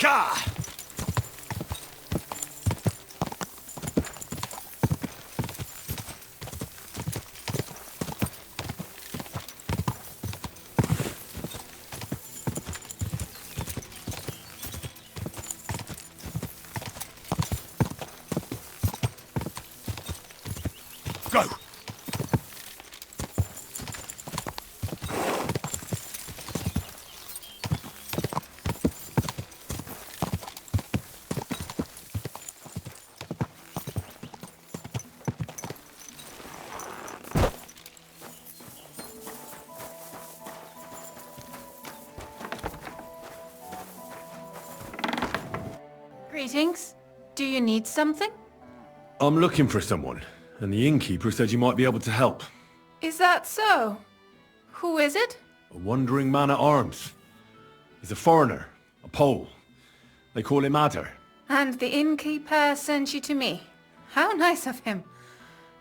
Gah! Go! Greetings. Do you need something? I'm looking for someone, and the innkeeper said you might be able to help. Is that so? Who is it? A wandering man at arms. He's a foreigner, a Pole. They call him Adder. And the innkeeper sent you to me. How nice of him.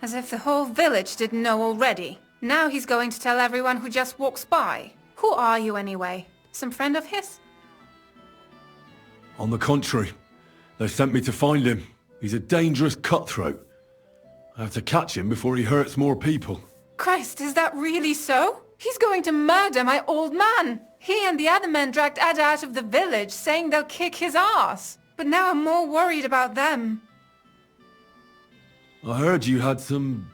As if the whole village didn't know already. Now he's going to tell everyone who just walks by. Who are you anyway? Some friend of his? On the contrary, they sent me to find him. He's a dangerous cutthroat. I have to catch him before he hurts more people. Christ, is that really so? He's going to murder my old man. He and the other men dragged Ada out of the village, saying they'll kick his ass. But now I'm more worried about them. I heard you had some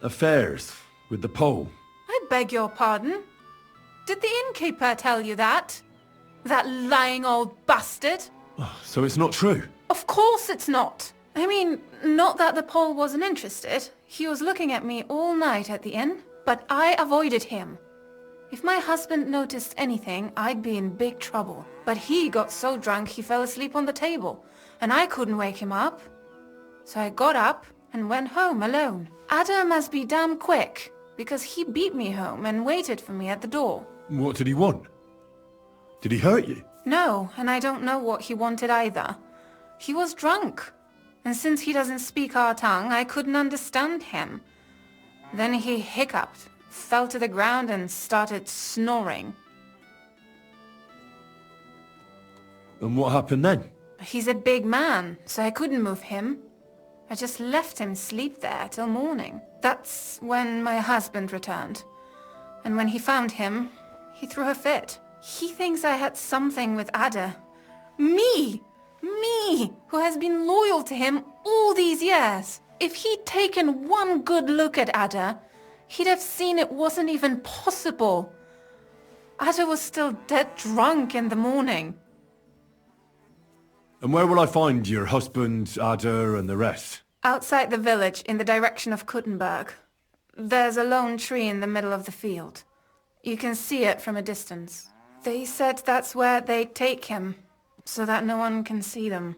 affairs with the Pole. I beg your pardon? Did the innkeeper tell you that? That lying old bastard? So it's not true? Of course it's not. I mean, not that the Pole wasn't interested. He was looking at me all night at the inn, but I avoided him. If my husband noticed anything, I'd be in big trouble. But he got so drunk he fell asleep on the table, and I couldn't wake him up. So I got up and went home alone. Ada must be damn quick, because he beat me home and waited for me at the door. What did he want? Did he hurt you? No, and I don't know what he wanted either. He was drunk, and since he doesn't speak our tongue, I couldn't understand him. Then he hiccuped, fell to the ground and started snoring. And what happened then? He's a big man, so I couldn't move him. I just left him sleep there till morning. That's when my husband returned. And when he found him, he threw a fit. He thinks I had something with Ada. Me! Me, who has been loyal to him all these years. If he'd taken one good look at Ada, he'd have seen it wasn't even possible. Ada was still dead drunk in the morning. And where will I find your husband, Ada, and the rest? Outside the village, in the direction of Kuttenberg. There's a lone tree in the middle of the field. You can see it from a distance. They said that's where they'd take him, so that no one can see them.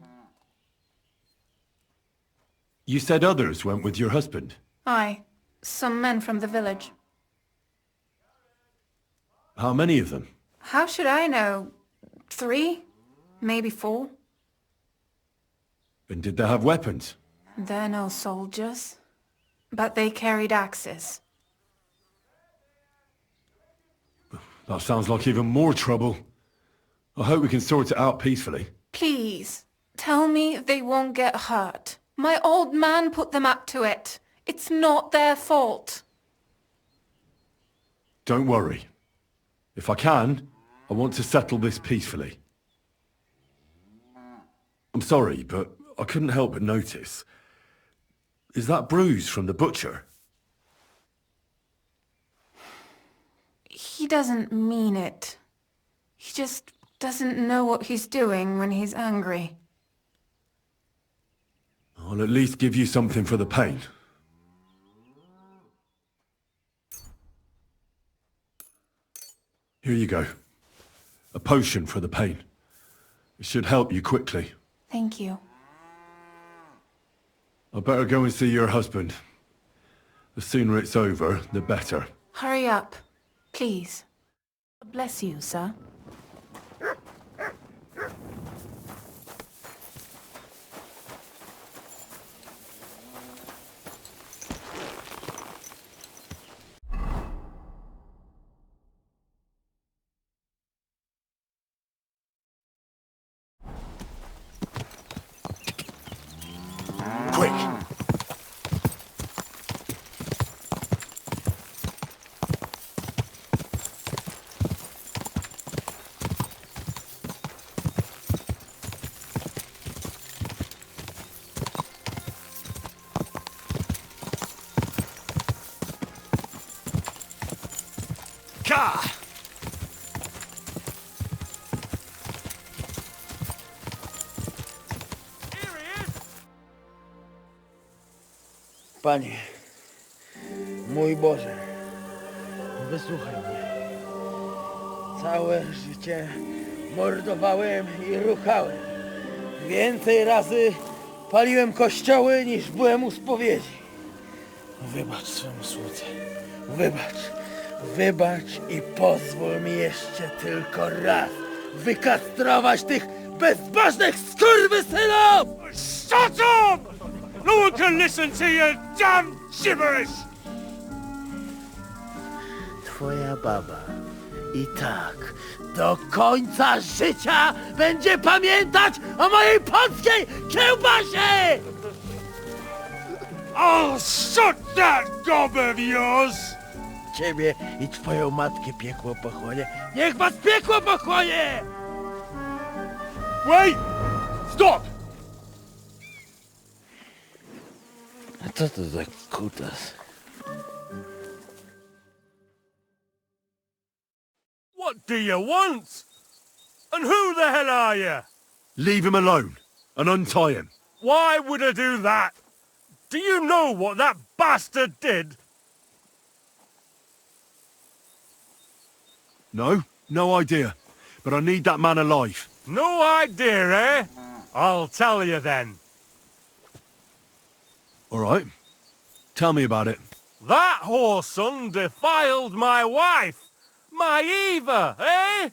You said others went with your husband? Aye, some men from the village. How many of them? How should I know? 3? Maybe 4? And did they have weapons? They're no soldiers, but they carried axes. That sounds like even more trouble. I hope we can sort it out peacefully. Please, tell me they won't get hurt. My old man put them up to it. It's not their fault. Don't worry. If I can, I want to settle this peacefully. I'm sorry, but I couldn't help but notice. Is that bruise from the butcher? He doesn't mean it. He just doesn't know what he's doing when he's angry. I'll at least give you something for the pain. Here you go. A potion for the pain. It should help you quickly. Thank you. I better go and see your husband. The sooner it's over, the better. Hurry up, please. Bless you, sir. Panie, mój Boże, wysłuchaj mnie. Całe życie mordowałem i ruchałem. Więcej razy paliłem kościoły niż byłem u spowiedzi. Wybacz swemu słudze. Wybacz i pozwól mi jeszcze tylko raz wykastrować tych bezbożnych skurwysynów! Shut up! No one can listen to your damn gibberish! Twoja baba i tak do końca życia będzie pamiętać o mojej polskiej kiełbasie! I'll shut that gob of yours! Ciebie i twoją matkę piekło pochłonie. Niech was piekło pochłonie! Wait! Stop! A co to za kutas? What do you want? And who the hell are you? Leave him alone and untie him. Why would I do that? Do you know what that bastard did? No, no idea. But I need that man alive. No idea, eh? I'll tell you then. All right. Tell me about it. That whoreson defiled my wife! My Eva, eh?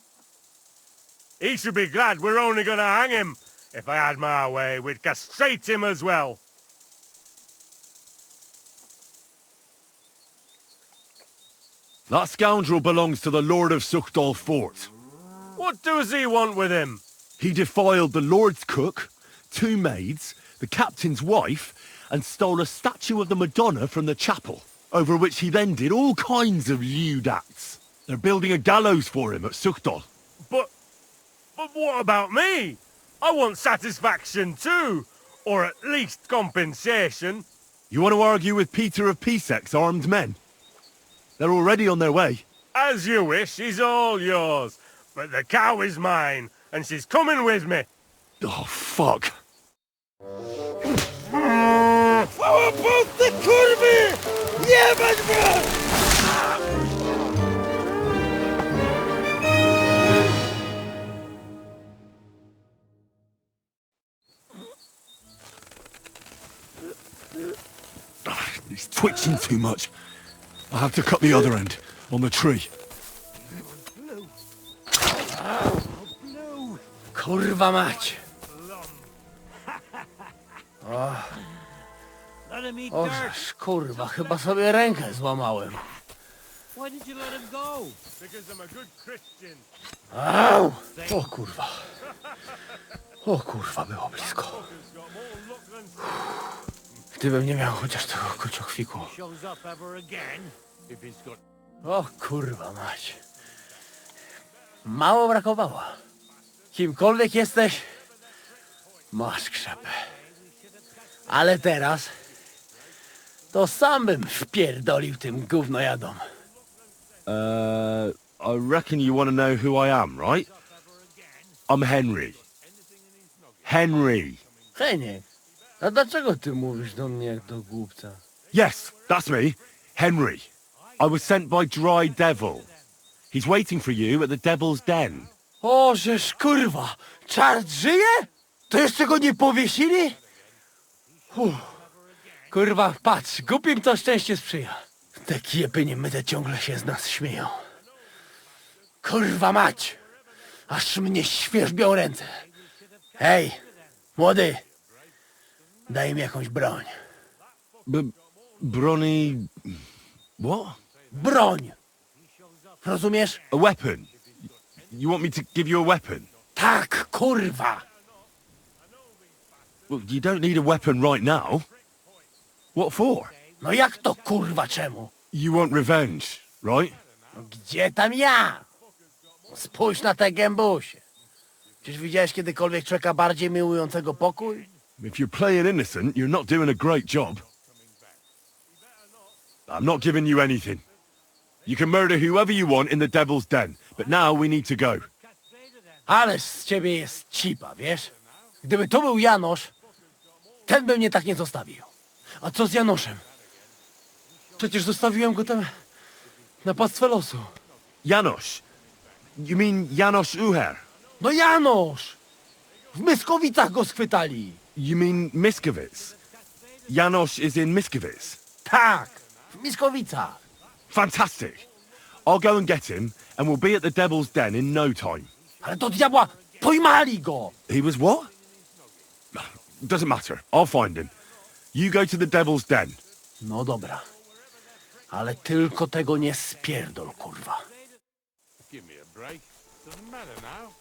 He should be glad we're only gonna hang him. If I had my way, we'd castrate him as well. That scoundrel belongs to the Lord of Suchdal Fort. What does he want with him? He defiled the Lord's cook, 2 maids, the captain's wife, and stole a statue of the Madonna from the chapel, over which he then did all kinds of lewd acts. They're building a gallows for him at Suchdal. But what about me? I want satisfaction too, or at least compensation. You want to argue with Peter of Pisek's armed men? They're already on their way. As you wish, he's all yours. But the cow is mine, and she's coming with me. Oh, fuck. Chwała Polsce, kurwy! Jebać was! He's twitching too much. I'll have to cut the other end, on the tree. Kurwa mać! Let him eat dirt. Ożeż, kurwa, chyba sobie rękę złamałem. Why did you let him go? Because I'm a good Christian. Au! O kurwa. O kurwa, było blisko. Gdybym nie miał chociaż tego kociochwiku. Shows up ever again? If he's got... O kurwa mać. Mało brakowało. Kimkolwiek jesteś, masz krzepę. Ale teraz to sam bym wpierdolił tym gównojadom. I reckon you want to know who I am, right? I'm Henry. Henry. Heniek, a dlaczego ty mówisz do mnie jak do głupca? Yes, that's me. Henry. I was sent by Dry Devil. He's waiting for you at the Devil's Den. O, żeż kurwa, czart żyje? To jeszcze go nie powiesili? Kurwa, patrz, głupim to szczęście sprzyja. Te kiepy niemyte ciągle się z nas śmieją. Kurwa mać! Aż mnie świerzbią ręce. Hej, młody, daj mi jakąś broń. Bronny... What? Broń! Rozumiesz? A weapon? You want me to give you a weapon? Tak, kurwa! Well, you don't need a weapon right now. What for? No jak to kurwa czemu? You want revenge, right? No gdzie tam ja? Spójrz na te gębusie. Czyż widziałeś kiedykolwiek człowieka bardziej miłującego pokój? If you're playing innocent, you're not doing a great job. I'm not giving you anything. You can murder whoever you want in the Devil's Den, but now we need to go. Ależ z ciebie jest cipa, wiesz? Gdyby to był Janosz, ten by mnie tak nie zostawił. A co z Janoszem? Przecież zostawiłem go tam na pastwę losu. Janos. You mean Janos Uher? No Janosz! W Myskowicach go schwytali. You mean Miskovic? Janos is in Miskovic. Tak, w Myskowicach. Fantastic. I'll go and get him, and we'll be at the Devil's Den in no time. Ale do diabła, pojmali go! He was what? Doesn't matter. I'll find him. You go to the Devil's Den. No dobra. Ale tylko tego nie spierdol, kurwa. Give me a break. Doesn't matter now.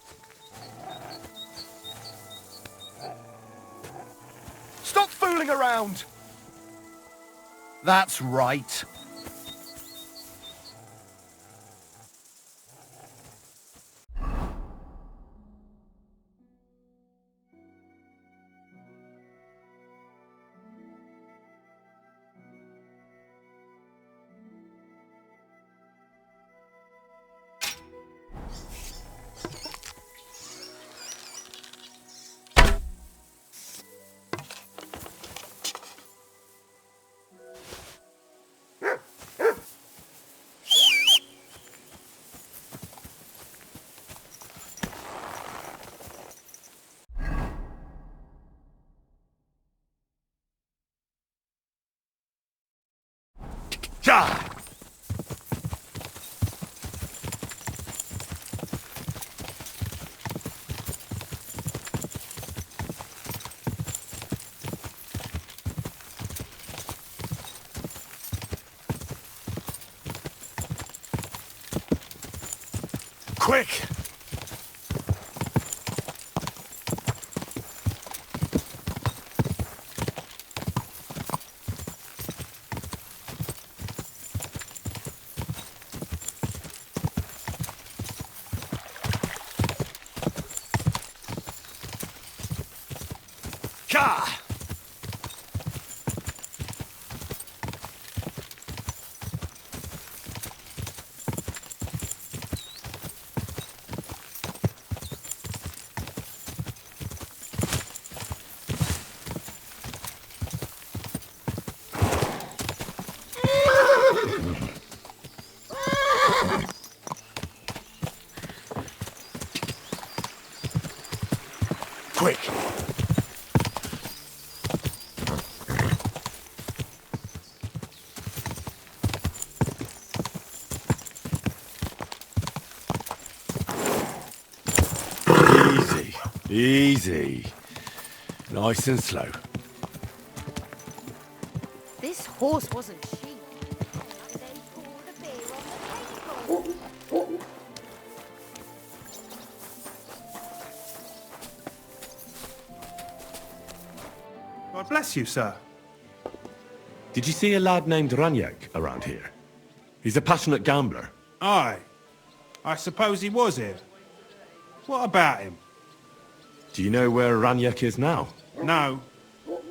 Stop fooling around! That's right. Ja! Quick! Ka! Quick! Easy, easy. Nice and slow. This horse wasn't cheap. They poured a beer on the table. God bless you, sir. Did you see a lad named Raniak around here? He's a passionate gambler. Aye. I suppose he was here. What about him? Do you know where Raniak is now? No.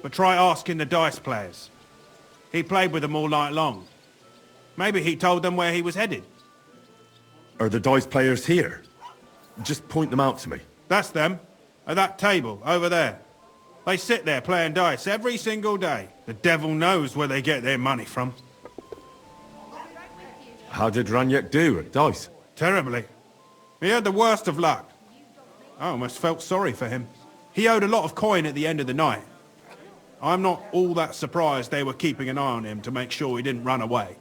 But try asking the dice players. He played with them all night long. Maybe he told them where he was headed. Are the dice players here? Just point them out to me. That's them. At that table, over there. They sit there playing dice every single day. The devil knows where they get their money from. How did Raniak do at dice? Terribly. He had the worst of luck. I almost felt sorry for him. He owed a lot of coin at the end of the night. I'm not all that surprised they were keeping an eye on him to make sure he didn't run away.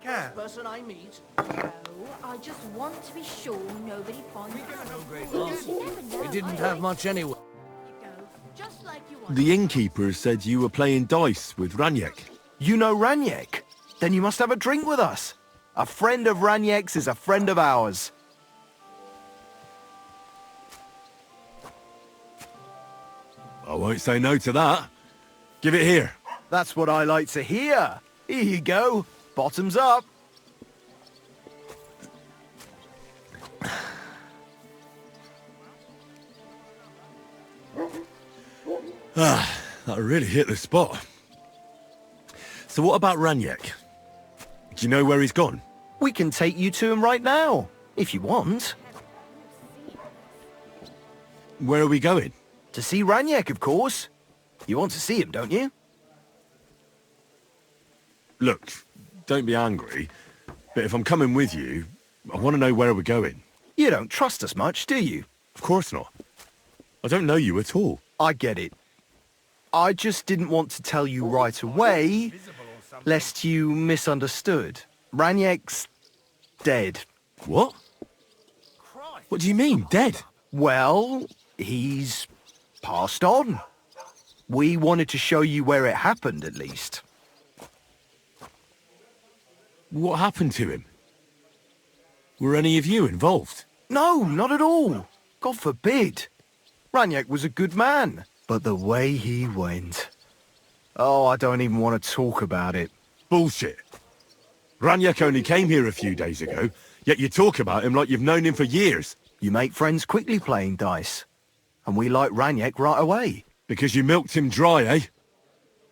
Cat. Person I meet. No, I just want to be sure nobody finds out. He didn't have much anyway. Just like you want. The innkeeper said you were playing dice with Raniak. You know Raniek? Then you must have a drink with us. A friend of Raniek's is a friend of ours. I won't say no to that. Give it here. That's what I like to hear. Here you go. Bottoms up. That really hit the spot. So what about Raniak? Do you know where he's gone? We can take you to him right now, if you want. Where are we going? To see Raniek, of course. You want to see him, don't you? Look, don't be angry, but if I'm coming with you, I want to know where we're going. You don't trust us much, do you? Of course not. I don't know you at all. I get it. I just didn't want to tell you right away, lest you misunderstood. Raniek's dead. What? What do you mean, dead? Well, he's passed on. We wanted to show you where it happened, at least. What happened to him? Were any of you involved? No, not at all. God forbid. Raniek was a good man. But the way he went... Oh, I don't even want to talk about it. Bullshit. Raniek only came here a few days ago, yet you talk about him like you've known him for years. You make friends quickly playing dice. And we like Raniek right away. Because you milked him dry, eh?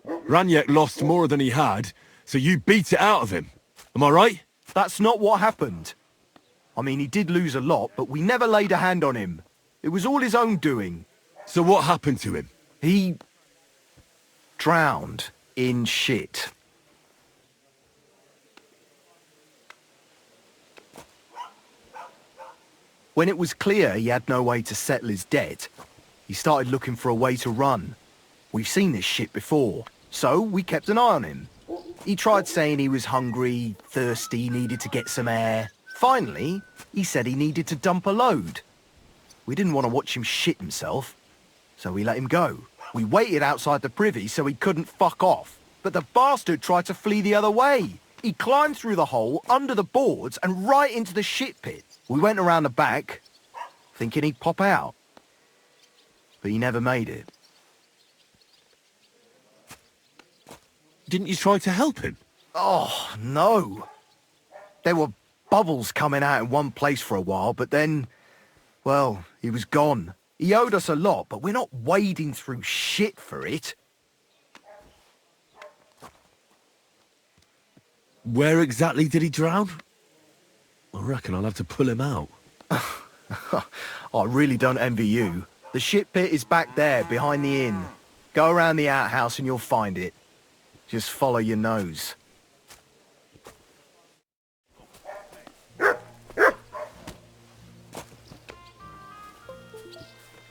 Raniek lost more than he had, so you beat it out of him. Am I right? That's not what happened. I mean, he did lose a lot, but we never laid a hand on him. It was all his own doing. So what happened to him? He... drowned in shit. When it was clear he had no way to settle his debt, he started looking for a way to run. We've seen this shit before, so we kept an eye on him. He tried saying he was hungry, thirsty, needed to get some air. Finally, he said he needed to dump a load. We didn't want to watch him shit himself, so we let him go. We waited outside the privy so he couldn't fuck off, but the bastard tried to flee the other way. He climbed through the hole, under the boards, and right into the shit pit. We went around the back, thinking he'd pop out. But he never made it. Didn't you try to help him? Oh, no. There were bubbles coming out in one place for a while, but then, well, he was gone. He owed us a lot, but we're not wading through shit for it. Where exactly did he drown? I reckon I'll have to pull him out. I really don't envy you. The shit pit is back there, behind the inn. Go around the outhouse and you'll find it. Just follow your nose.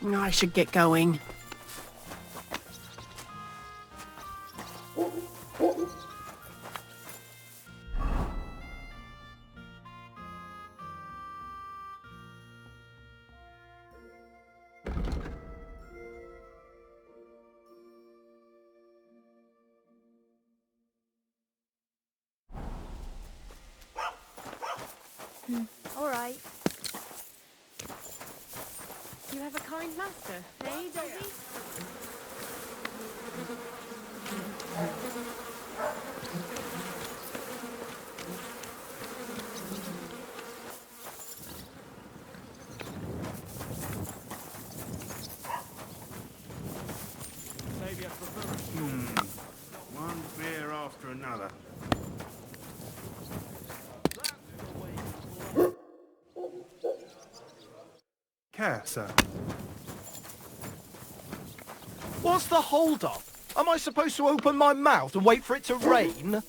I should get going. All right. You have a kind master, eh, doggy? One beer after another. Sir. What's the hold-up? Am I supposed to open my mouth and wait for it to rain?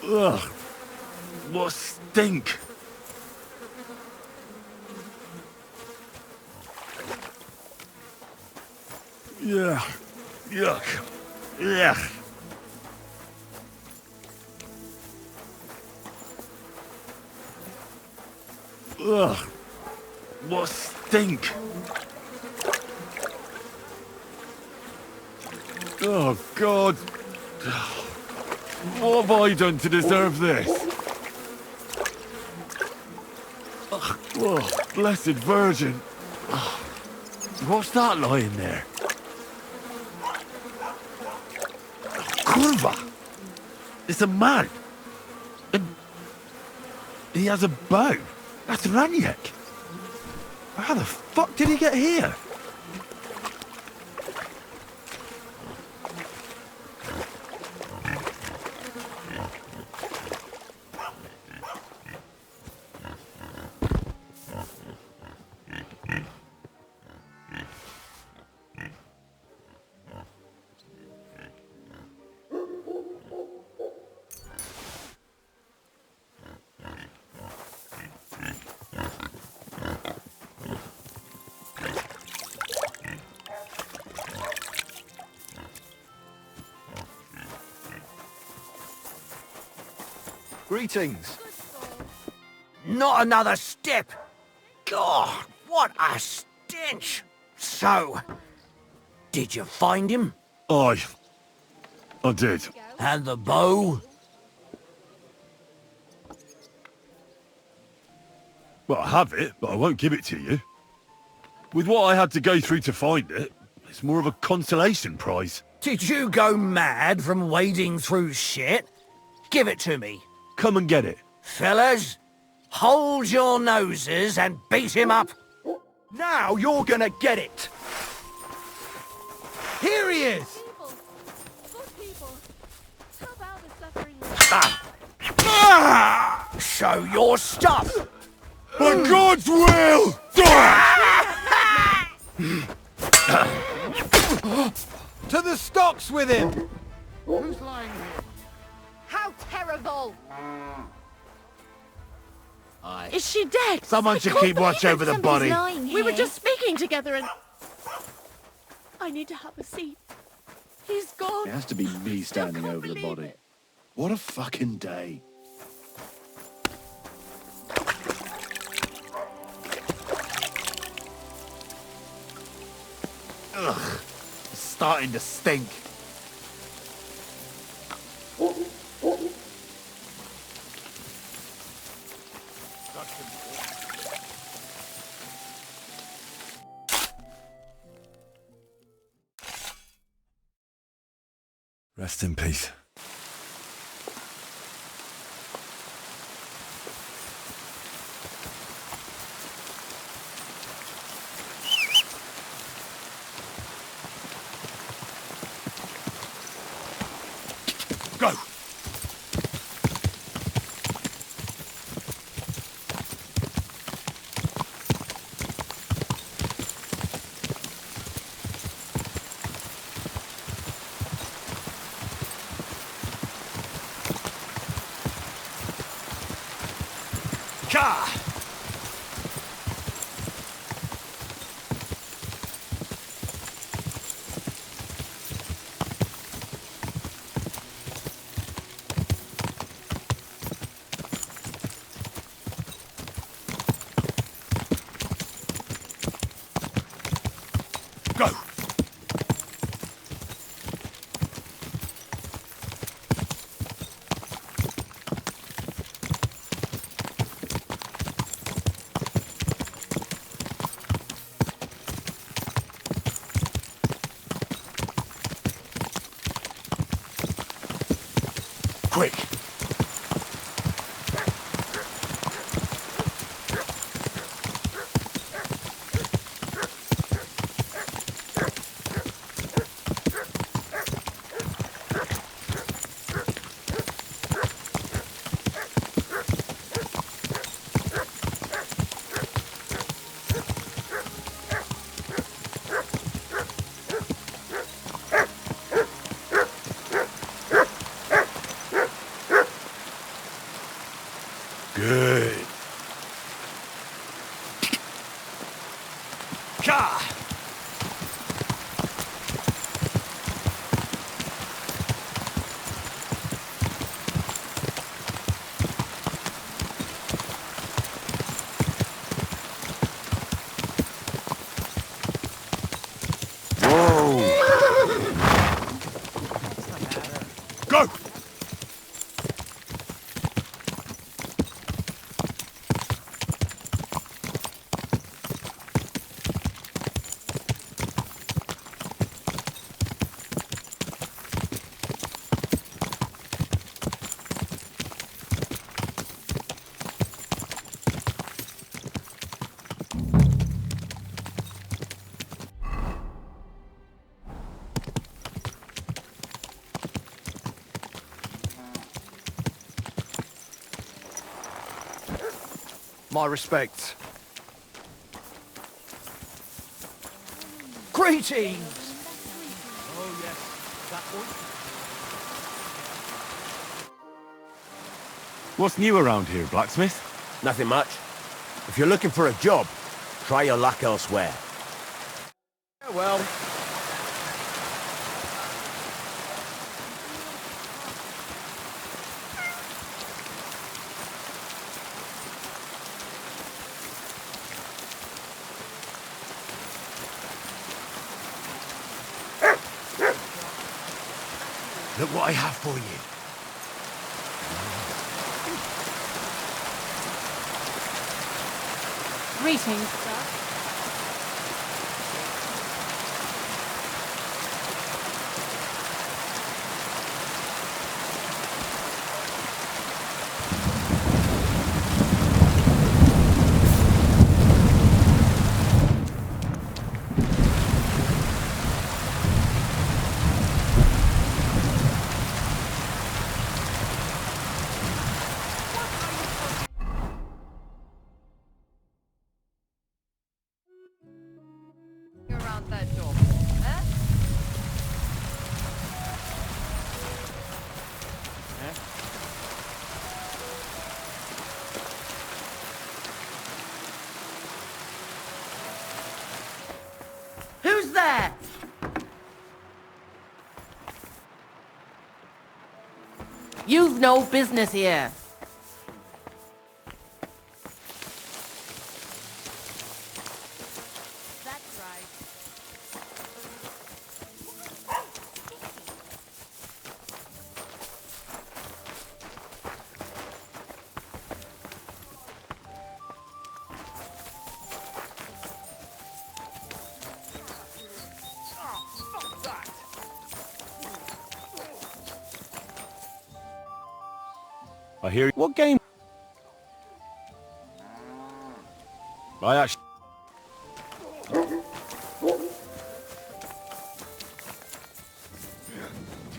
Ugh. What stink. Yeah. Yuck. Yeah. Ugh. What stink. Oh, God. What have I done to deserve this? Ugh. Oh, blessed Virgin. Ugh. What's that lying there? Kurva! It's a man! And he has a bow. That's Raniek. How the fuck did he get here? Greetings. Not another step! God, what a stench! So, did you find him? I did. And the bow? Well, I have it, but I won't give it to you. With what I had to go through to find it, it's more of a consolation prize. Did you go mad from wading through shit? Give it to me. Come and get it. Fellas, hold your noses and beat him up. Now you're gonna get it! Here he is! People. Good people. Help out the suffering. Show your stuff! By God's will! To the stocks with him! Who's lying here? How terrible! Is she dead? Someone should keep watch over the body. We were just speaking together and... I need to have a seat. He's gone. It has to be me standing can't over the believe body. it. What a fucking day. Ugh, it's starting to stink. Rest in peace. Go! Car! Go! Quick! My respects. Greetings! Oh, yes. That one. What's new around here, blacksmith? Nothing much. If you're looking for a job, try your luck elsewhere. Yeah, well, Look what I have for you. Greetings, sir. Around that door, eh? Who's there? You've no business here. That's right. I hear. What game? I actually.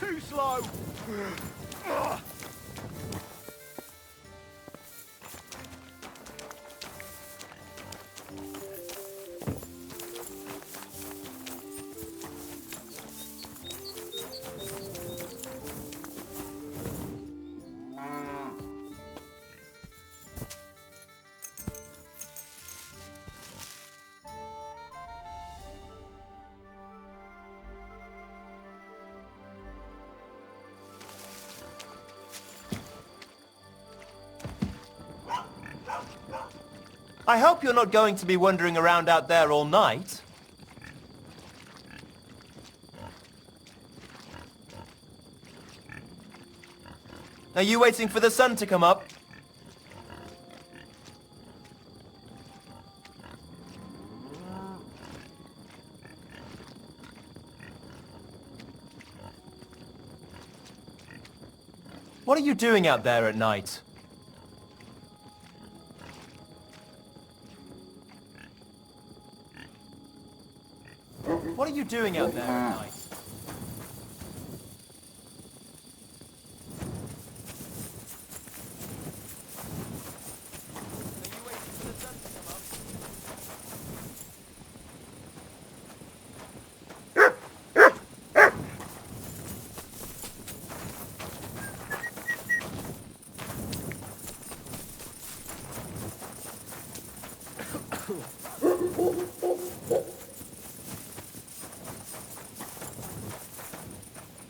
too slow. I hope you're not going to be wandering around out there all night. Are you waiting for the sun to come up? What are you doing out there at night? What are you doing out there at night?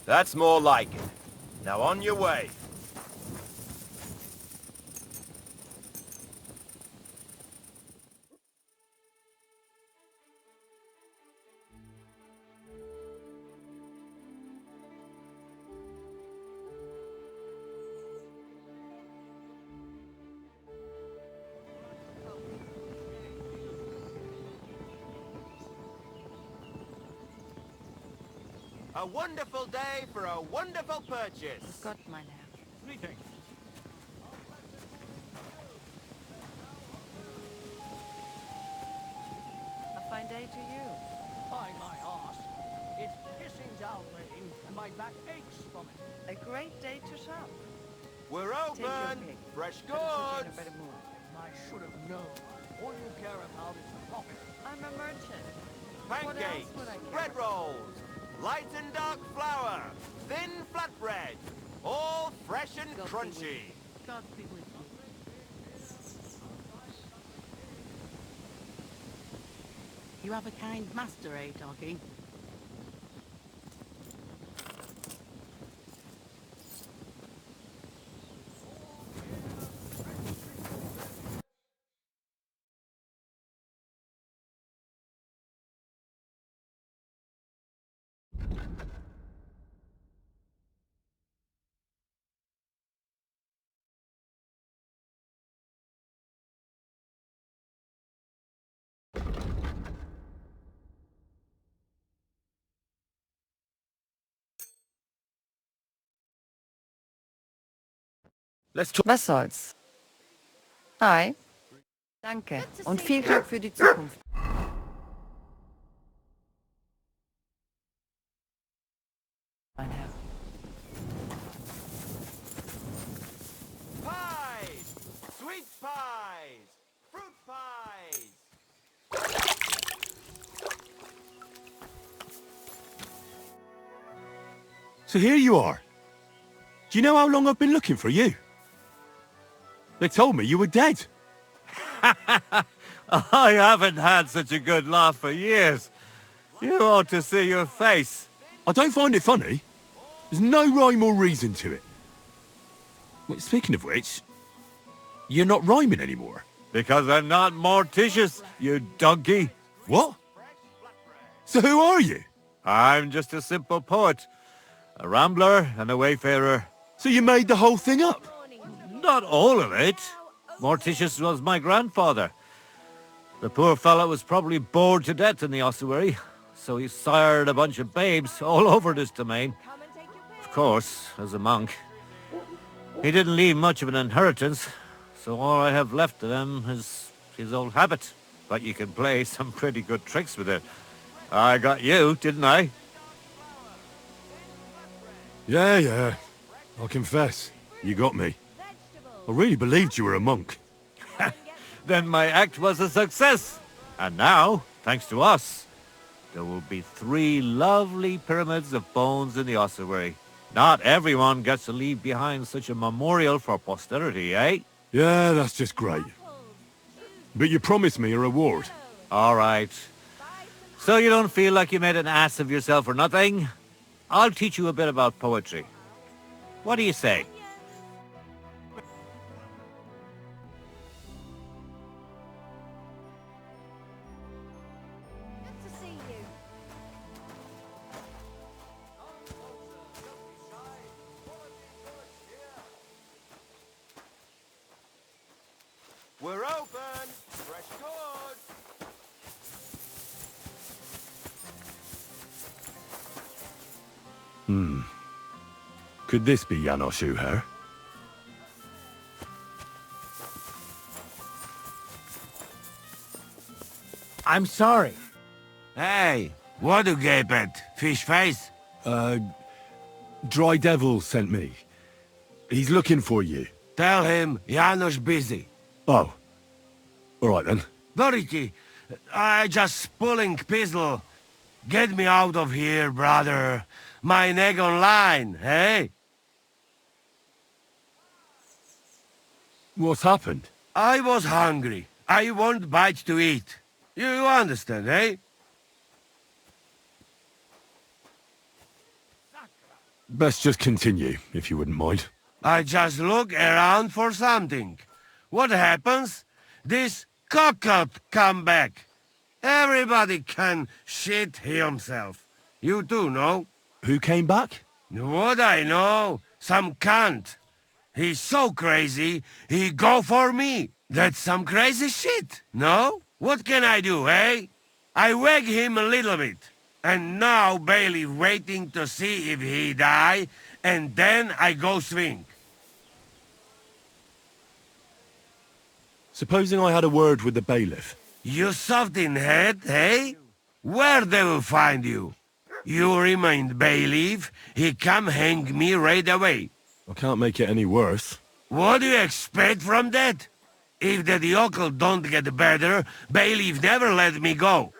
That's more like it. Now on your way. A wonderful day for a wonderful purchase. Gott, mein Herr. A fine day to you. By my arse. It's pissing down rain and my back aches from it. A great day to shop. We're Take your open. pick. Fresh Better put you in a goods. better mood. I should have known. All you care about is profit. I'm a merchant. What else Pancakes, would I care bread rolls, light and dark flour, thin flatbread, all fresh and God be with crunchy. you. God be with you. You have a kind master, eh, doggy? Let's talk. Was soll's? Hi. Danke. Und viel Glück für die Zukunft. Mein Herr. Pies, sweet pies, fruit pies. So here you are. Do you know how long I've been looking for you? They told me you were dead. I haven't had such a good laugh for years. You ought to see your face. I don't find it funny. There's no rhyme or reason to it. Well, speaking of which, you're not rhyming anymore. Because I'm not Morticius, you donkey. What? So who are you? I'm just a simple poet. A rambler and a wayfarer. So you made the whole thing up? Not all of it. Morticius was my grandfather. The poor fellow was probably bored to death in the ossuary, so he sired a bunch of babes all over this domain. Of course, as a monk. He didn't leave much of an inheritance, so all I have left of him is his old habit. But you can play some pretty good tricks with it. I got you, didn't I? Yeah. I'll confess, you got me. I really believed you were a monk. Then my act was a success. And now, thanks to us, there will be 3 lovely pyramids of bones in the ossuary. Not everyone gets to leave behind such a memorial for posterity, eh? Yeah, that's just great. But you promised me a reward. All right. So you don't feel like you made an ass of yourself or nothing? I'll teach you a bit about poetry. What do you say? Good to see you. We're open. Fresh goods. Could this be Janos Uher? I'm sorry. Hey, what you gape at? Fish face? Dry Devil sent me. He's looking for you. Tell him Janos busy. Oh. All right then. Dority, I just pulling pistol. Get me out of here, brother. My neck on line, hey? What's happened? I was hungry. I want bite to eat. You understand, eh? Best just continue, if you wouldn't mind. I just look around for something. What happens? This cockot come back. Everybody can shit himself. You too, no? Who came back? What I know? Some cunt. He's so crazy, he go for me. That's some crazy shit, no? What can I do, eh? I wag him a little bit. And now Bailey waiting to see if he die, and then I go swing. Supposing I had a word with the bailiff. You soft in head, eh? Where they will find you? You remind bailiff, he come hang me right away. I can't make it any worse. What do you expect from that? If the yokel don't get better, bailiff never let me go.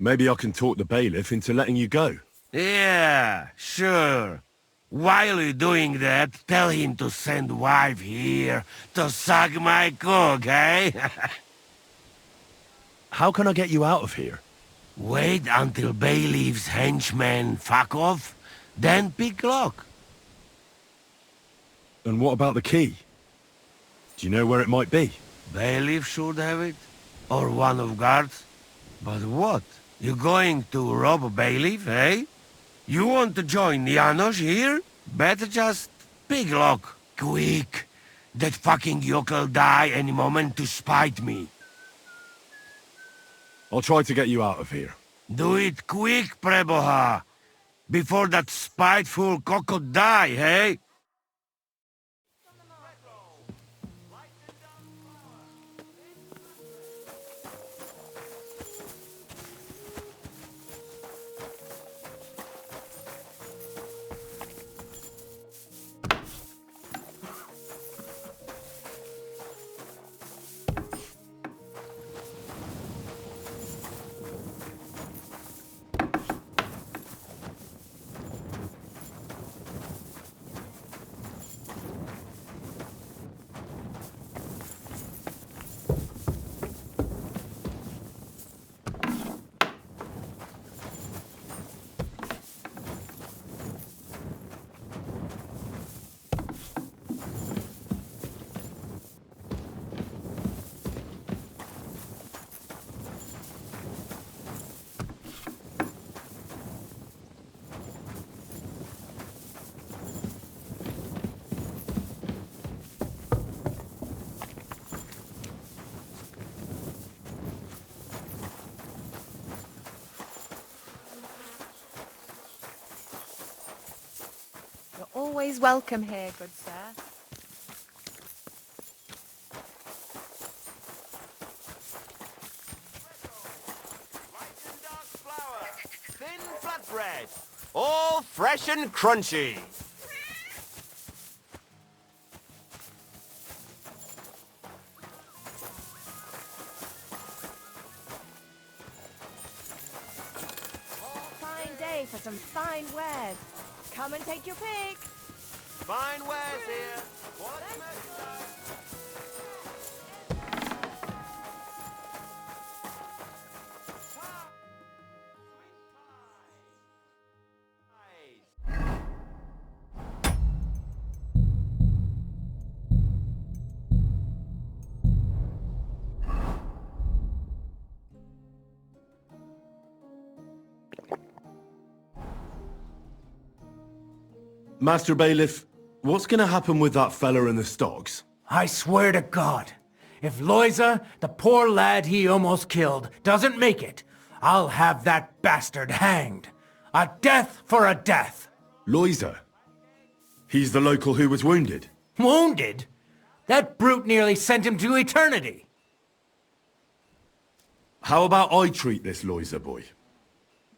Maybe I can talk the bailiff into letting you go. Yeah, sure. While you're doing that, tell him to send wife here to suck my cock, eh? How can I get you out of here? Wait until bailiff's henchmen fuck off, then pick lock. And what about the key? Do you know where it might be? Bailiff should have it. Or one of guards. But what? You going to rob a bailiff, eh? You want to join Janos here? Better just pick lock. Quick. That fucking yokel die any moment to spite me. I'll try to get you out of here. Do it quick, Preboha. Before that spiteful coco die, eh? You're always welcome here, good sir. Thin flatbread, all fresh and crunchy. Fine day for some fine wares. Come and take your pick. Fine wares here. What's Master Bailiff, what's gonna happen with that fella in the stocks? I swear to God, if Loiza, the poor lad he almost killed, doesn't make it, I'll have that bastard hanged. A death for a death. Loiza? He's the local who was wounded. Wounded? That brute nearly sent him to eternity. How about I treat this Loiza boy?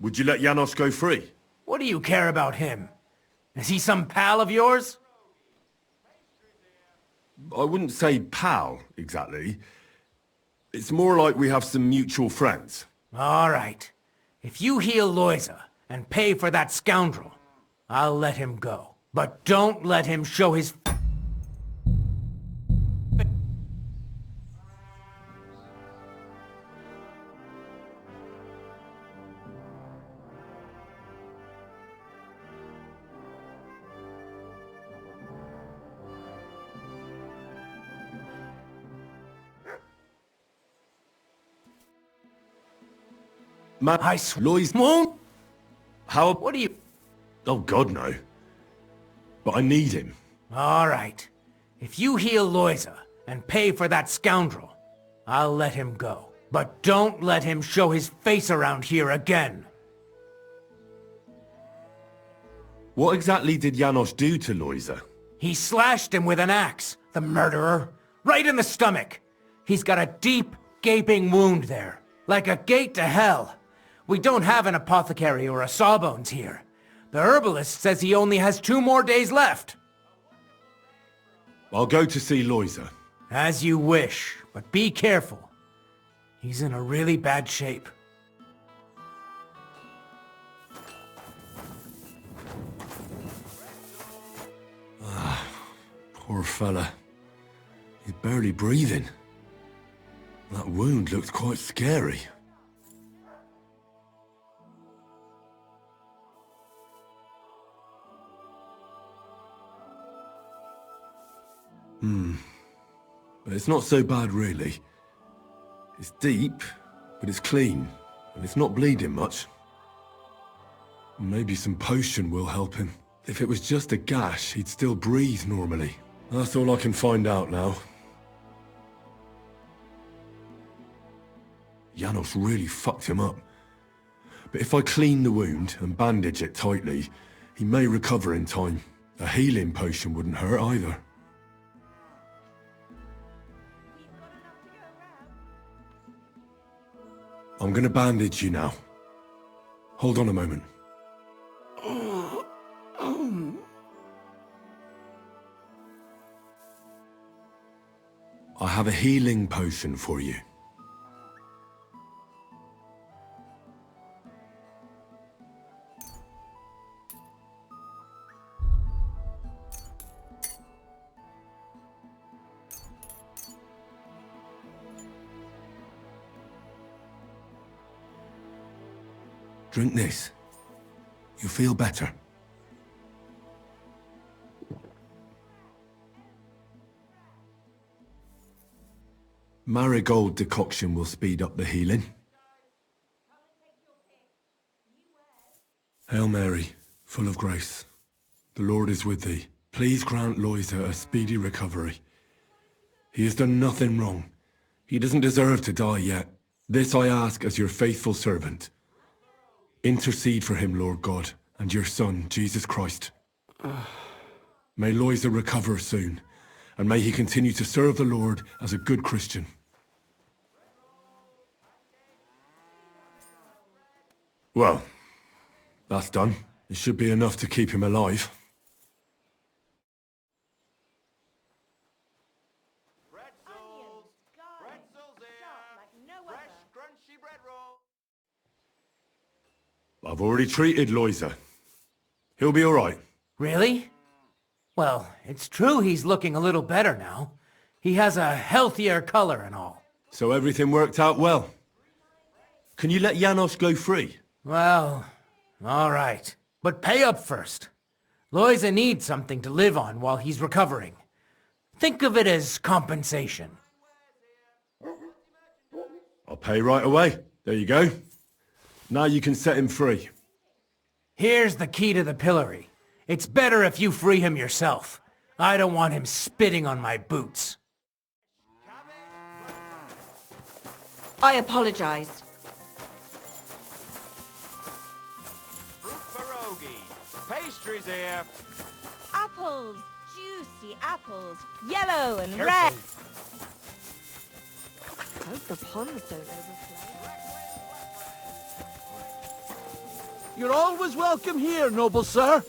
Would you let Janos go free? What do you care about him? Is he some pal of yours? I wouldn't say pal, exactly. It's more like we have some mutual friends. All right. If you heal Loiza and pay for that scoundrel, I'll let him go. But don't let him show his... I Loiza won't. How? What do you... Oh, God, no. But I need him. All right. If you heal Loiza and pay for that scoundrel, I'll let him go. But don't let him show his face around here again. What exactly did Janos do to Loiza? He slashed him with an axe, the murderer. Right in the stomach. He's got a deep, gaping wound there. Like a gate to hell. We don't have an apothecary or a sawbones here. The herbalist says he only has 2 more days left. I'll go to see Loiser. As you wish, but be careful. He's in a really bad shape. Poor fella. He's barely breathing. That wound looked quite scary. But it's not so bad, really. It's deep, but it's clean, and it's not bleeding much. Maybe some potion will help him. If it was just a gash, he'd still breathe normally. That's all I can find out now. Janos really fucked him up. But if I clean the wound and bandage it tightly, he may recover in time. A healing potion wouldn't hurt either. I'm gonna bandage you now. Hold on a moment. I have a healing potion for you. Drink this. You'll feel better. Marigold decoction will speed up the healing. Hail Mary, full of grace. The Lord is with thee. Please grant Loiser a speedy recovery. He has done nothing wrong. He doesn't deserve to die yet. This I ask as your faithful servant. Intercede for him, Lord God, and your Son, Jesus Christ. May Loiser recover soon, and may he continue to serve the Lord as a good Christian. Well, that's done. It should be enough to keep him alive. Pretzels here. Fresh, crunchy bread roll. I've already treated Loiser. He'll be all right. Really? Well, it's true he's looking a little better now. He has a healthier color and all. So everything worked out well. Can you let Janos go free? Well, all right. But pay up first. Loiser needs something to live on while he's recovering. Think of it as compensation. I'll pay right away. There you go. Now you can set him free. Here's the key to the pillory. It's better if you free him yourself. I don't want him spitting on my boots. I apologize. Fruit pierogi. Pastries here. Apples, juicy apples, yellow and red. Careful. Hope the ponds don't overflow. You're always welcome here, noble sir.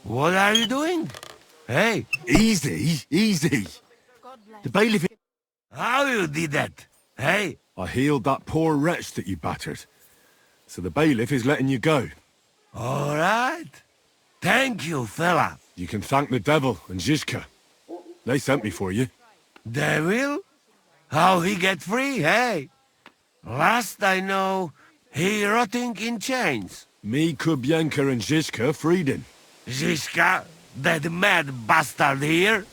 What are you doing? Hey, Easy, easy. The bailiff... how you did that? Hey, I healed that poor wretch that you battered. So the bailiff is letting you go. all right. Thank you, fella. You can thank the devil and Zizka. They sent me for you. Devil? How he get free, hey? Last I know, he rotting in chains. Me, Kubienka and Zizka freed him. Zizka, that mad bastard here?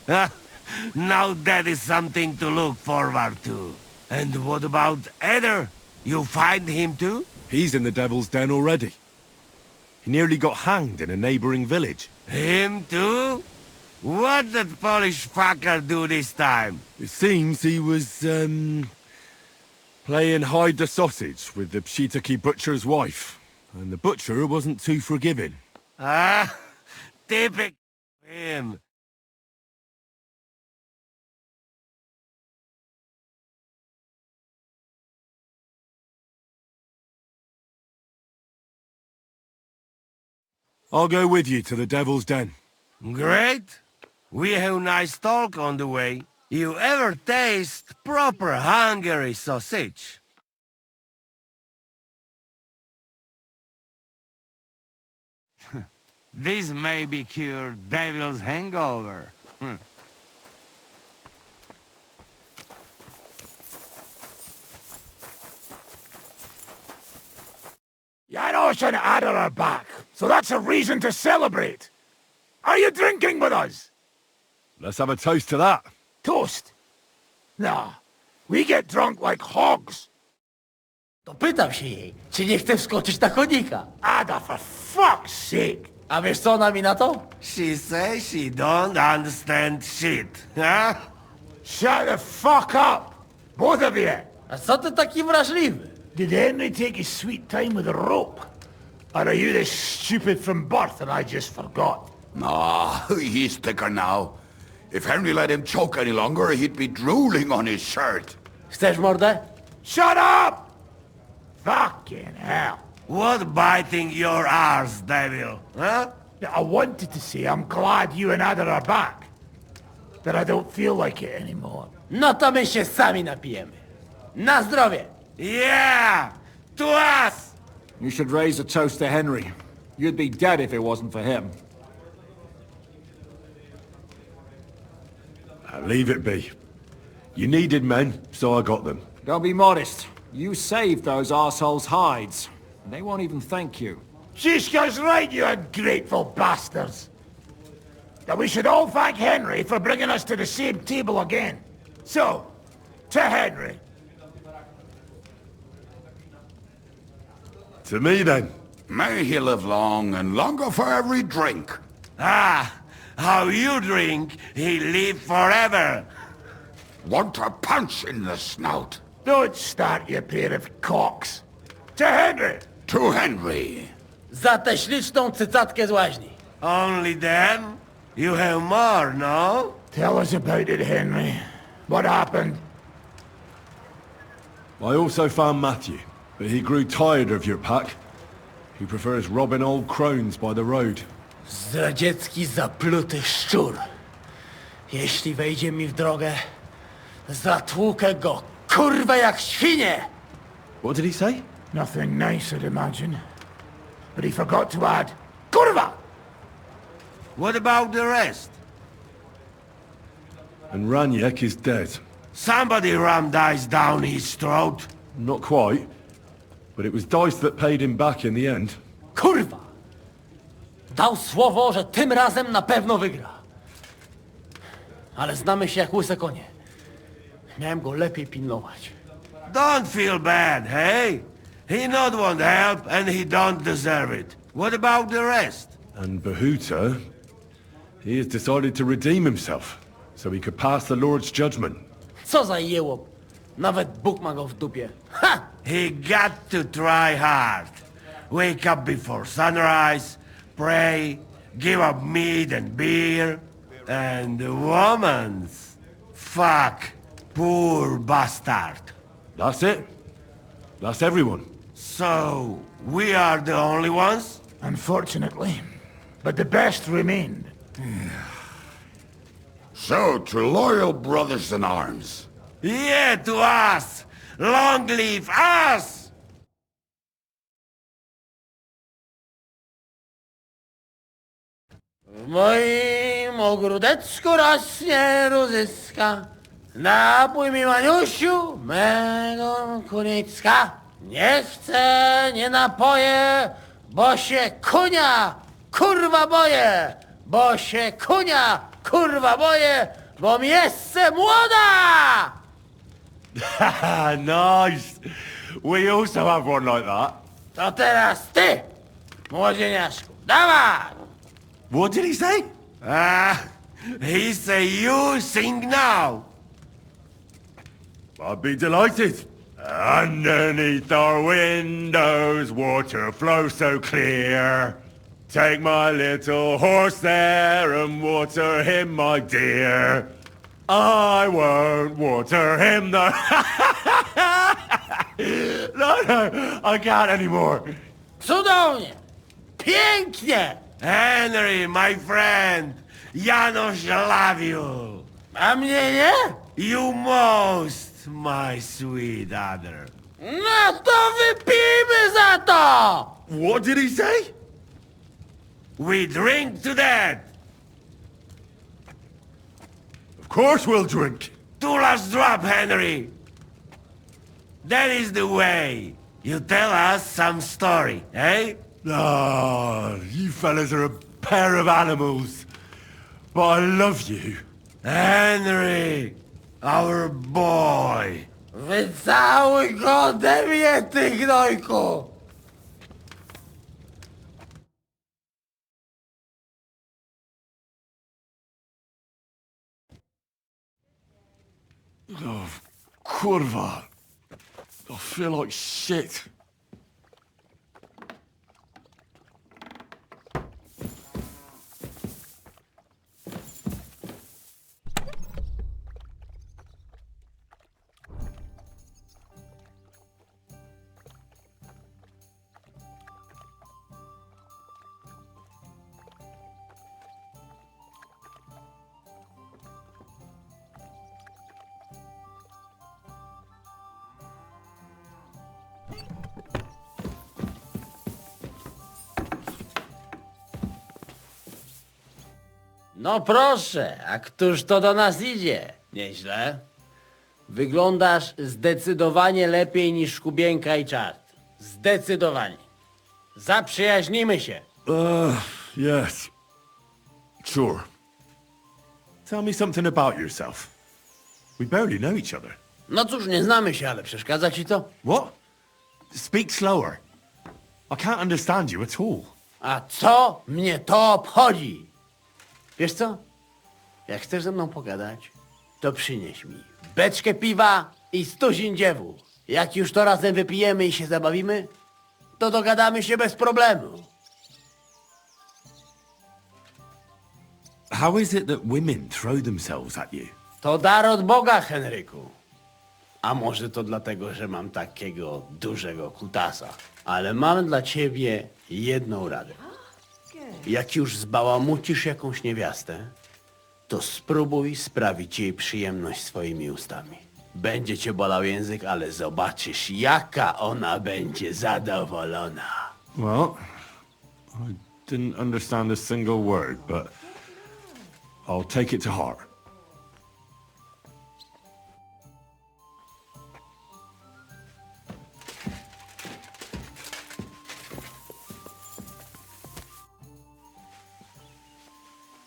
Now that is something to look forward to. And what about Eder? You find him too? He's in the devil's den already. He nearly got hanged in a neighboring village. Him too? What did Polish fucker do this time? It seems he was, playing hide the sausage with the Pshitaki butcher's wife. And the butcher wasn't too forgiving. Ah, typical him. I'll go with you to the Devil's Den. Great. We have nice talk on the way. You ever taste proper Hungary sausage? This may be cure devil's hangover. Janos and Ada are back, so that's a reason to celebrate. Are you drinking with us? Let's have a toast to that. Toast? Nah, we get drunk like hogs. To pytam się jej, czy nie chce wskoczyć na konika. Ada, for fuck's sake! A wiesz co ona mi na to? She says she don't understand shit, huh? Shut the fuck up! Both of you! A co ty taki wrażliwy? Did Henry take his sweet time with a rope? Or are you this stupid from birth and I just forgot? Nah, he's thicker now. If Henry let him choke any longer, he'd be drooling on his shirt. Chcesz mordę? Shut up! Fucking hell. What biting your arse, devil, huh? I wanted to say I'm glad you and Ada are back. That I don't feel like it anymore. No to my się sami napijemy. Na zdrowie! Yeah! To us! You should raise a toast to Henry. You'd be dead if it wasn't for him. Leave it be. You needed men, so I got them. Don't be modest. You saved those arseholes' hides. And they won't even thank you. Shishka's right, you ungrateful bastards. That we should all thank Henry for bringing us to the same table again. So, to Henry. To me, then. May he live long and longer for every drink. Ah, how you drink, he live forever. Want to punch in the snout. Don't start, you pair of cocks. To Henry. To Henry. Za tę śliczną cycatkę z łaźni. Only them? You have more, no? Tell us about it, Henry. What happened? I also found Matthew, but he grew tired of your pack. He prefers robbing old crones by the road. Zdradziecki, zapluty szczur. Jeśli wejdzie mi w drogę, zatłukę go, kurwa, jak świnie! What did he say? Nothing nice, I'd imagine. But he forgot to add, kurwa! What about the rest? And Raniek is dead. Somebody rammed dice down his throat. Not quite. But it was Dice that paid him back in the end. Kurwa! Dał słowo, że tym razem na pewno wygra. Ale znamy się jak łyse konie. Miałem go lepiej pilnować. Don't feel bad, hey? He not want help and he don't deserve it. What about the rest? And Bahuta, he has decided to redeem himself, so he could pass the Lord's judgment. Co za jełop. Nawet Bóg ma go w dupie. Ha! He got to try hard. Wake up before sunrise, pray, give up meat and beer, and the woman's. Fuck, poor bastard. That's it. That's everyone. So, we are the only ones? Unfortunately. But the best remained. So, to loyal brothers in arms. Yeah, to us! Long live us! W moim ogródeczku rośnie różyska. Napój mi, Maniusiu, mego kunicka. Nie chcę, nie napoję, bo się kunia, kurwa boję. Bo się kunia, kurwa boję, bo mi jeszcze młoda! Nice. We also have one like that. To teraz ty, młodzieniaszku, dawaj! What did he say? He say you sing now. I'd be delighted. Underneath our windows, water flows so clear. Take my little horse there and water him, my dear. I won't water him, though. No, I can't anymore. Cudownie! Pięknie! Henry, my friend! Janusz love you! A mnie nie? You most, my sweet other. No to wypijmy za to! What did he say? We drink to that! Of course we'll drink. Two last drop, Henry! That is the way. You tell us some story, eh? Ah, you fellas are a pair of animals. But I love you. Henry! Our boy! Wycałuj go ode mnie, ty gnojku! Oh, kurwa. I feel like shit. No proszę, a któż to do nas idzie? Nieźle. Wyglądasz zdecydowanie lepiej niż Kubienka i Czart. Zdecydowanie. Zaprzyjaźnimy się. Yes. Sure. Tell me something about yourself. We barely know each other. No cóż, nie znamy się, ale przeszkadza ci to? What? Speak slower. I can't understand you at all. A co mnie to obchodzi? Wiesz co? Jak chcesz ze mną pogadać, to przynieś mi beczkę piwa i stuzin dziewu. Jak już to razem wypijemy i się zabawimy, to dogadamy się bez problemu. How is it that women throw themselves at you? To dar od Boga, Henryku. A może to dlatego, że mam takiego dużego kutasa. Ale mam dla ciebie jedną radę. Jak już zbałamucisz jakąś niewiastę, to spróbuj sprawić jej przyjemność swoimi ustami. Będzie cię bolał język, ale zobaczysz, jaka ona będzie zadowolona. Well, I didn't understand a single word, but I'll take it to heart.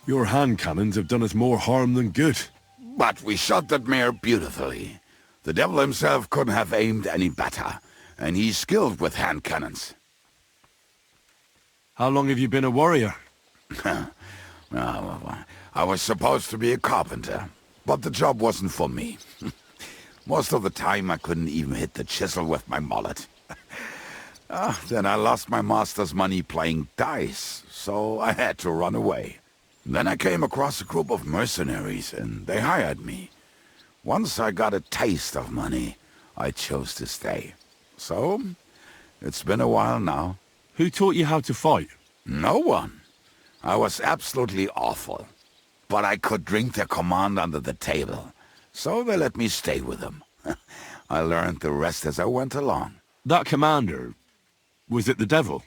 Your hand cannons have done us more harm than good. But we shot that mare beautifully. The devil himself couldn't have aimed any better, and he's skilled with hand cannons. How long have you been a warrior? I was supposed to be a carpenter, but the job wasn't for me. Most of the time I couldn't even hit the chisel with my mallet. Then I lost my master's money playing dice, so I had to run away. Then I came across a group of mercenaries, and they hired me. Once I got a taste of money, I chose to stay. So, it's been a while now. Who taught you how to fight? No one. I was absolutely awful. But I could drink their command under the table, so they let me stay with them. I learned the rest as I went along. That commander, was it the devil?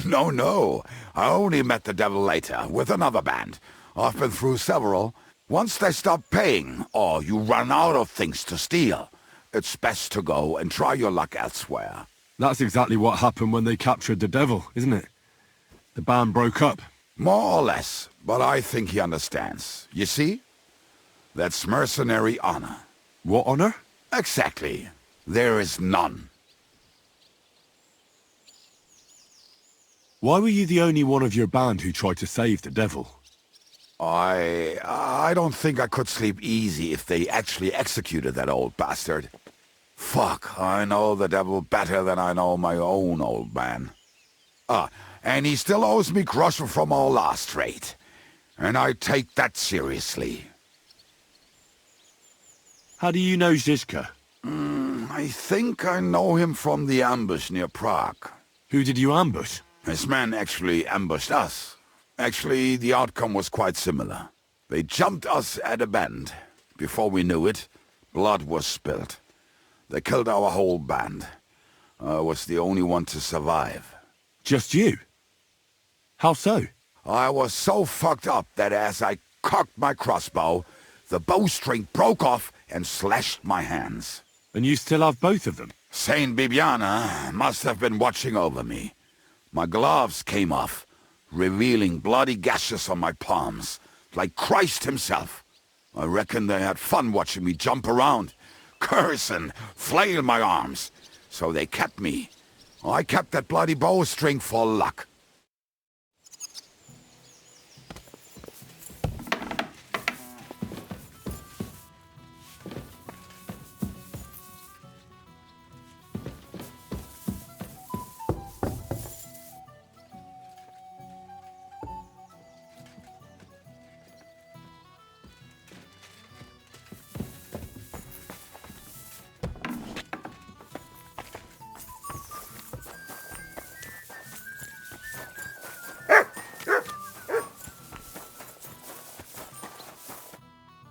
No. I only met the devil later, with another band. I've been through several. Once they stop paying, or you run out of things to steal, it's best to go and try your luck elsewhere. That's exactly what happened when they captured the devil, isn't it? The band broke up. More or less, but I think he understands. You see? That's mercenary honor. What honor? Exactly. There is none. Why were you the only one of your band who tried to save the devil? I don't think I could sleep easy if they actually executed that old bastard. Fuck, I know the devil better than I know my own old man. And he still owes me groschen from our last raid. And I take that seriously. How do you know Zizka? I think I know him from the ambush near Prague. Who did you ambush? His men actually ambushed us. Actually, the outcome was quite similar. They jumped us at a bend. Before we knew it, blood was spilled. They killed our whole band. I was the only one to survive. Just you? How so? I was so fucked up that as I cocked my crossbow, the bowstring broke off and slashed my hands. And you still have both of them? Saint Bibiana must have been watching over me. My gloves came off, revealing bloody gashes on my palms, like Christ himself. I reckon they had fun watching me jump around, curse and flail my arms. So they kept me. I kept that bloody bowstring for luck.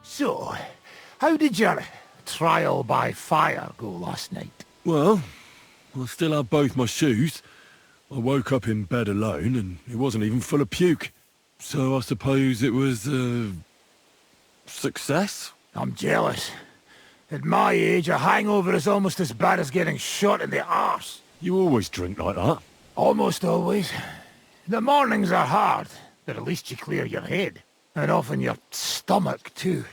So, how did your trial by fire go last night? Well, I still have both my shoes. I woke up in bed alone, and it wasn't even full of puke. So I suppose it was a success? I'm jealous. At my age, a hangover is almost as bad as getting shot in the arse. You always drink like that? Almost always. The mornings are hard, but at least you clear your head. And often your stomach, too.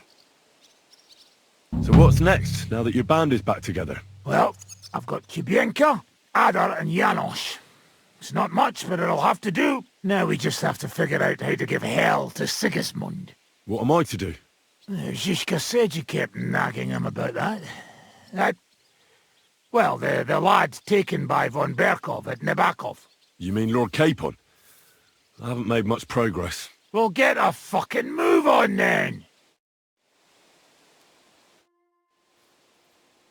So what's next, now that your band is back together? Well, I've got Kubienka, Adar and Janos. It's not much, but it'll have to do. Now we just have to figure out how to give hell to Sigismund. What am I to do? Zizka said you kept nagging him about that. Well, the lad taken by von Berkov at Nebakov. You mean Lord Capon? I haven't made much progress. Well, get a fucking move on then!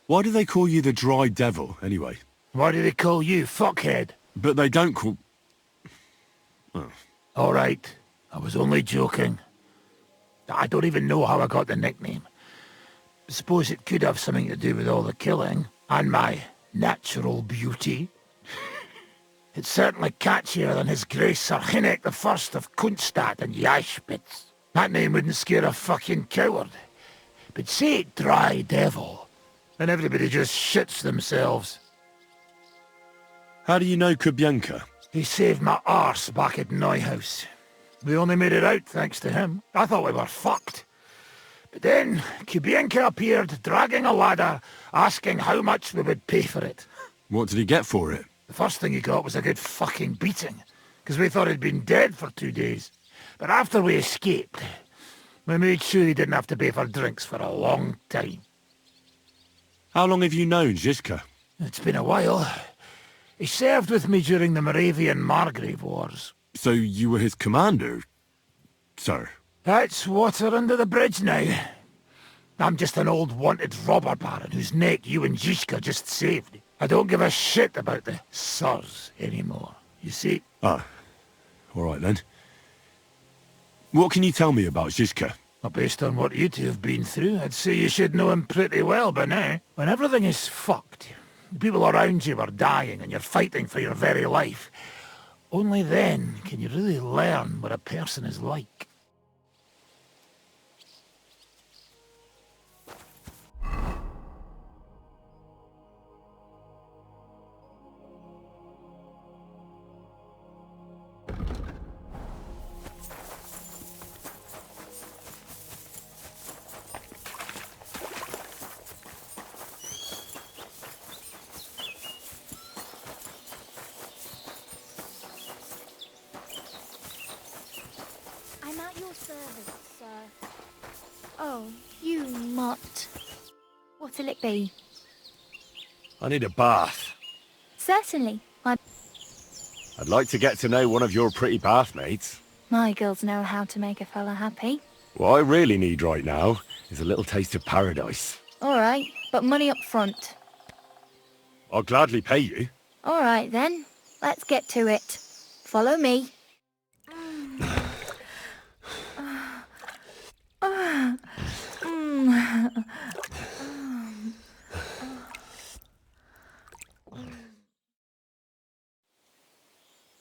Why do they call you the Dry Devil, anyway? Why do they call you fuckhead? But they don't call... Oh. All right, I was only joking. I don't even know how I got the nickname. I suppose it could have something to do with all the killing, and my natural beauty. It's certainly catchier than His Grace Sir Hinnek the First of Kunstadt and Yashpitz. That name wouldn't scare a fucking coward. But say it Dry Devil, and everybody just shits themselves. How do you know Kubienka? He saved my arse back at Neuhaus. We only made it out thanks to him. I thought we were fucked. But then Kubienka appeared, dragging a ladder, asking how much we would pay for it. What did he get for it? The first thing he got was a good fucking beating, because we thought he'd been dead for 2 days. But after we escaped, we made sure he didn't have to pay for drinks for a long time. How long have you known Zizka? It's been a while. He served with me during the Moravian-Margrave Wars. So you were his commander, sir? That's water under the bridge now. I'm just an old wanted robber baron whose neck you and Zizka just saved. I don't give a shit about the sirs anymore, you see? Ah, all right then. What can you tell me about Zizka? Well, based on what you two have been through, I'd say you should know him pretty well by now. When everything is fucked, the people around you are dying and you're fighting for your very life, only then can you really learn what a person is like. I'm at your service, sir. Oh, you mutt. What'll it be? I need a bath. Certainly. I'd like to get to know one of your pretty bathmates. My girls know how to make a fella happy. What I really need right now is a little taste of paradise. All right, but money up front. I'll gladly pay you. All right, then. Let's get to it. Follow me.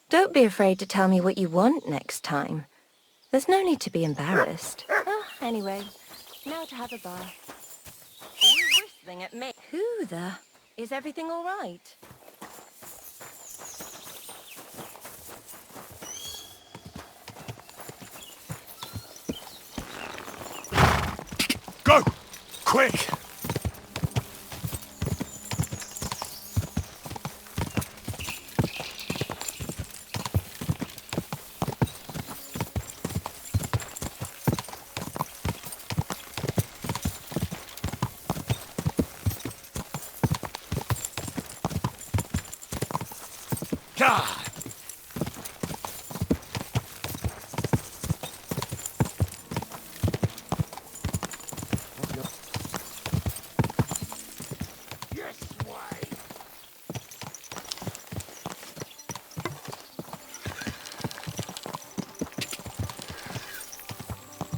Don't be afraid to tell me what you want next time. There's no need to be embarrassed. Anyway, now to have a bath. Are you whistling at me? Who the... Is everything all right? Go! Quick! God!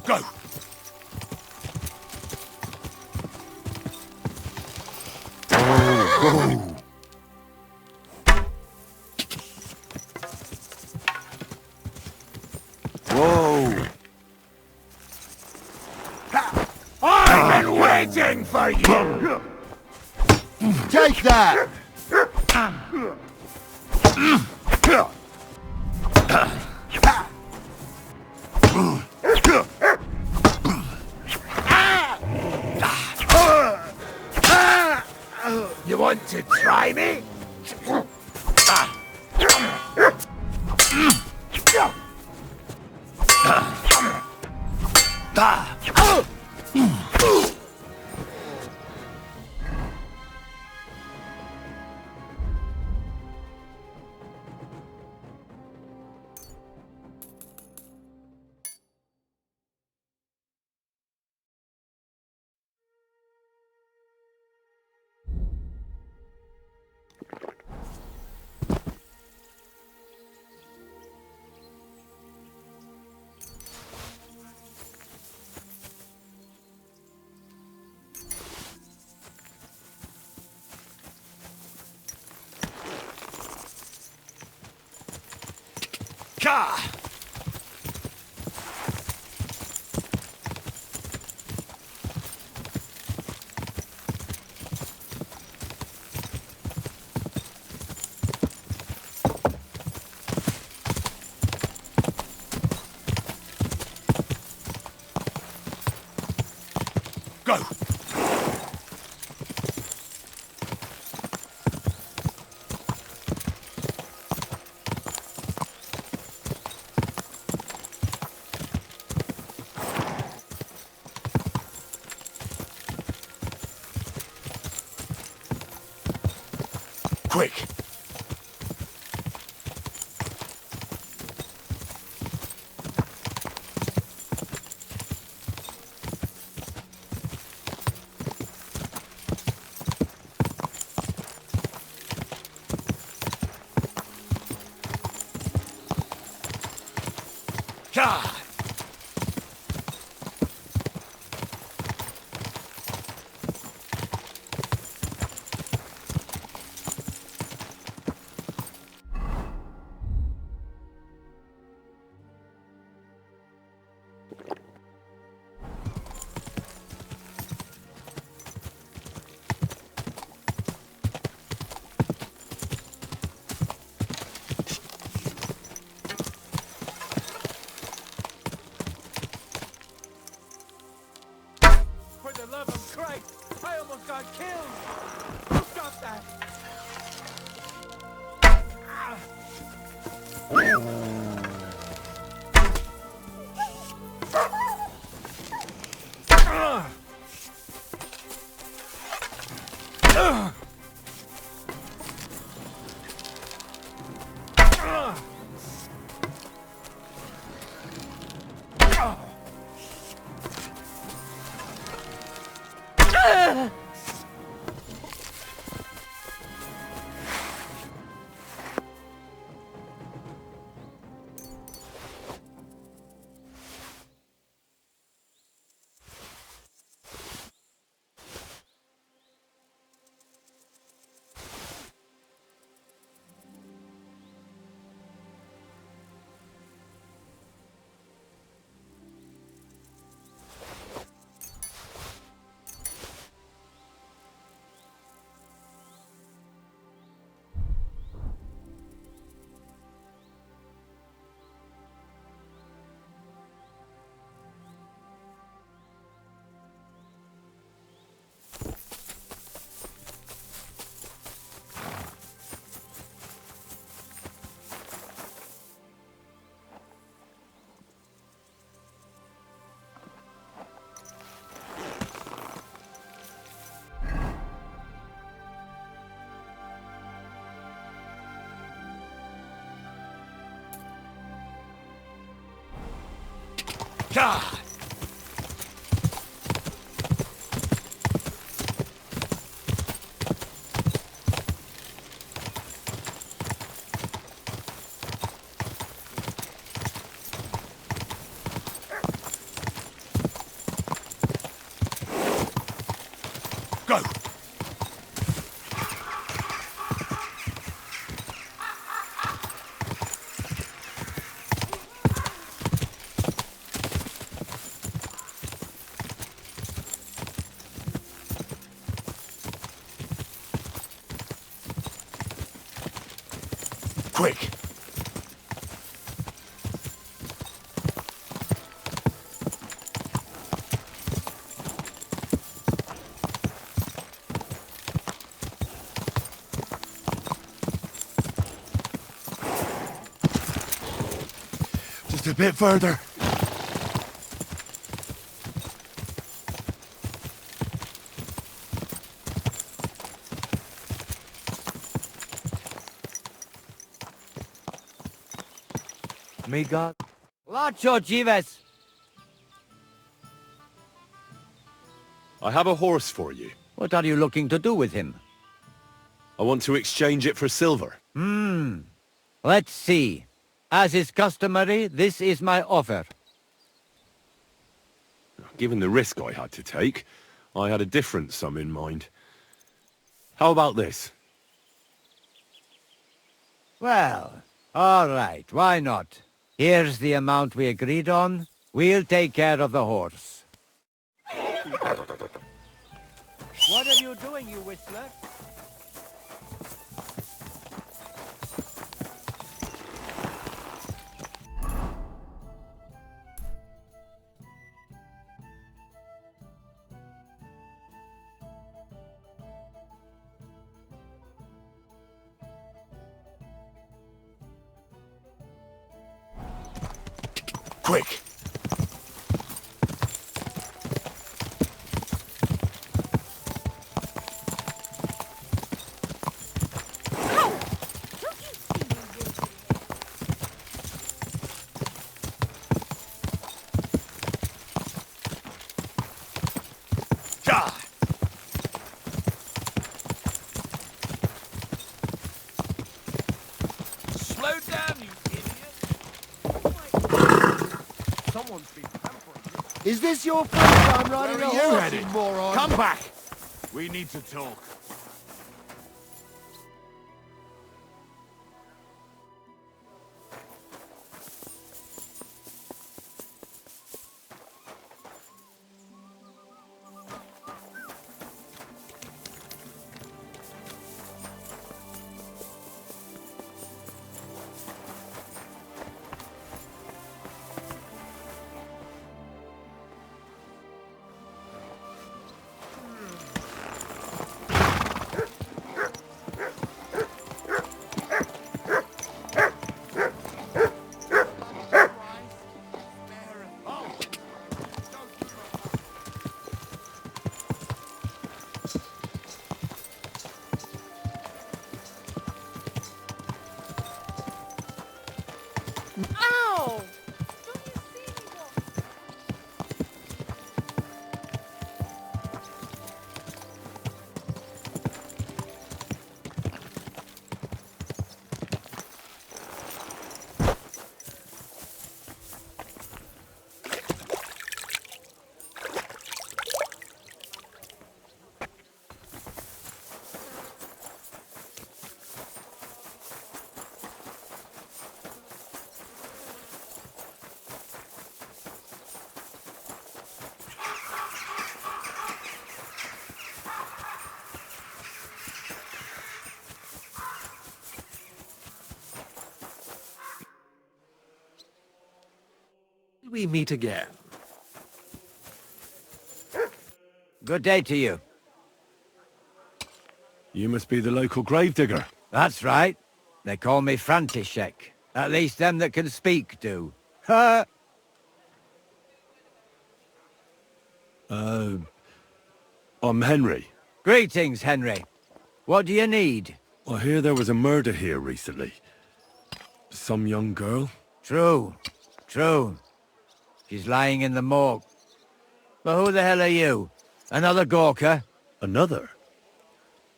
Go! Oh. Whoa! I've been waiting for you! Take that! You want to try me? Ka! Go! Quick! God! For the love of Christ, I almost got killed! Stop that! God! Go! Quick! Just a bit further. Me God. Lacho Jives! I have a horse for you. What are you looking to do with him? I want to exchange it for silver. Let's see. As is customary, this is my offer. Given the risk I had to take, I had a different sum in mind. How about this? Well, all right, why not? Here's the amount we agreed on. We'll take care of the horse. What are you doing, you whistler? Quick! Slow down, you idiot! Someone's been pampering you. Is this your first time riding Where a are you horse, headed? you moron? Come back! We need to talk. Ow! We meet again. Good day to you. You must be the local gravedigger. That's right. They call me František. At least them that can speak do. Ha! I'm Henry. Greetings, Henry. What do you need? I hear there was a murder here recently. Some young girl? True. True. She's lying in the morgue. But who the hell are you? Another Gawker? Another?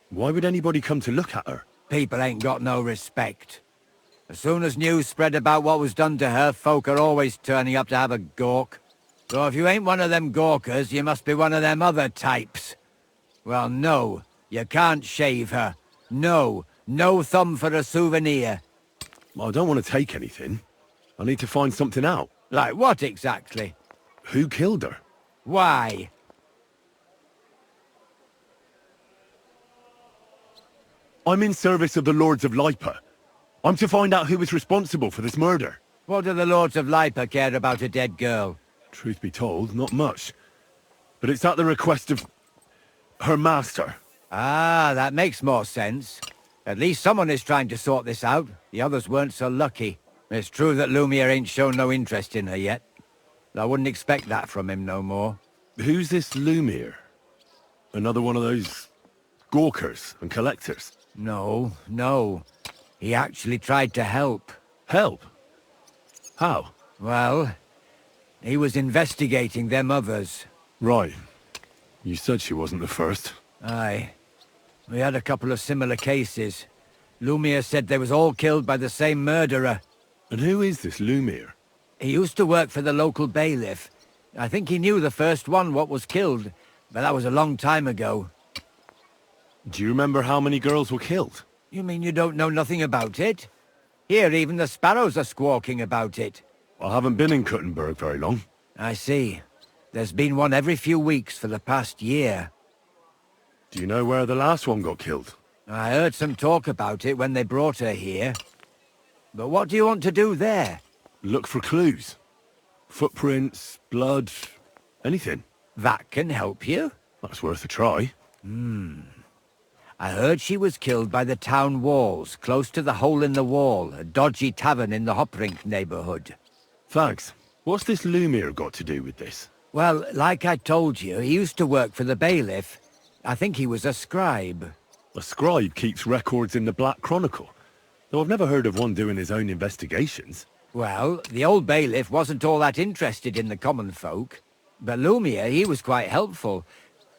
Why would anybody come to look at her? People ain't got no respect. As soon as news spread about what was done to her, folk are always turning up to have a gawk. So if you ain't one of them Gawkers, you must be one of them other types. Well, no, you can't shave her. No, no thumb for a souvenir. I don't want to take anything. I need to find something out. Like what exactly? Who killed her? Why? I'm in service of the Lords of Lipa. I'm to find out who was responsible for this murder. What do the Lords of Lipa care about a dead girl? Truth be told, not much. But it's at the request of her master. Ah, that makes more sense. At least someone is trying to sort this out. The others weren't so lucky. It's true that Lumiere ain't shown no interest in her yet. I wouldn't expect that from him no more. Who's this Lumiere? Another one of those gawkers and collectors? No, no. He actually tried to help. Help? How? Well, he was investigating them others. Right. You said she wasn't the first. Aye. We had a couple of similar cases. Lumiere said they was all killed by the same murderer. And who is this Lumiere? He used to work for the local bailiff. I think he knew the first one what was killed, but that was a long time ago. Do you remember how many girls were killed? You mean you don't know nothing about it? Here, even the sparrows are squawking about it. I haven't been in Kuttenberg very long. I see. There's been one every few weeks for the past year. Do you know where the last one got killed? I heard some talk about it when they brought her here. But what do you want to do there? Look for clues. Footprints, blood, anything. That can help you? That's worth a try. I heard she was killed by the town walls, close to the Hole in the Wall, a dodgy tavern in the Hoprink neighborhood. Thanks. What's this Lumiere got to do with this? Well, like I told you, he used to work for the bailiff. I think he was a scribe. A scribe keeps records in the Black Chronicle, though I've never heard of one doing his own investigations. Well, the old bailiff wasn't all that interested in the common folk. But Lumiere, he was quite helpful.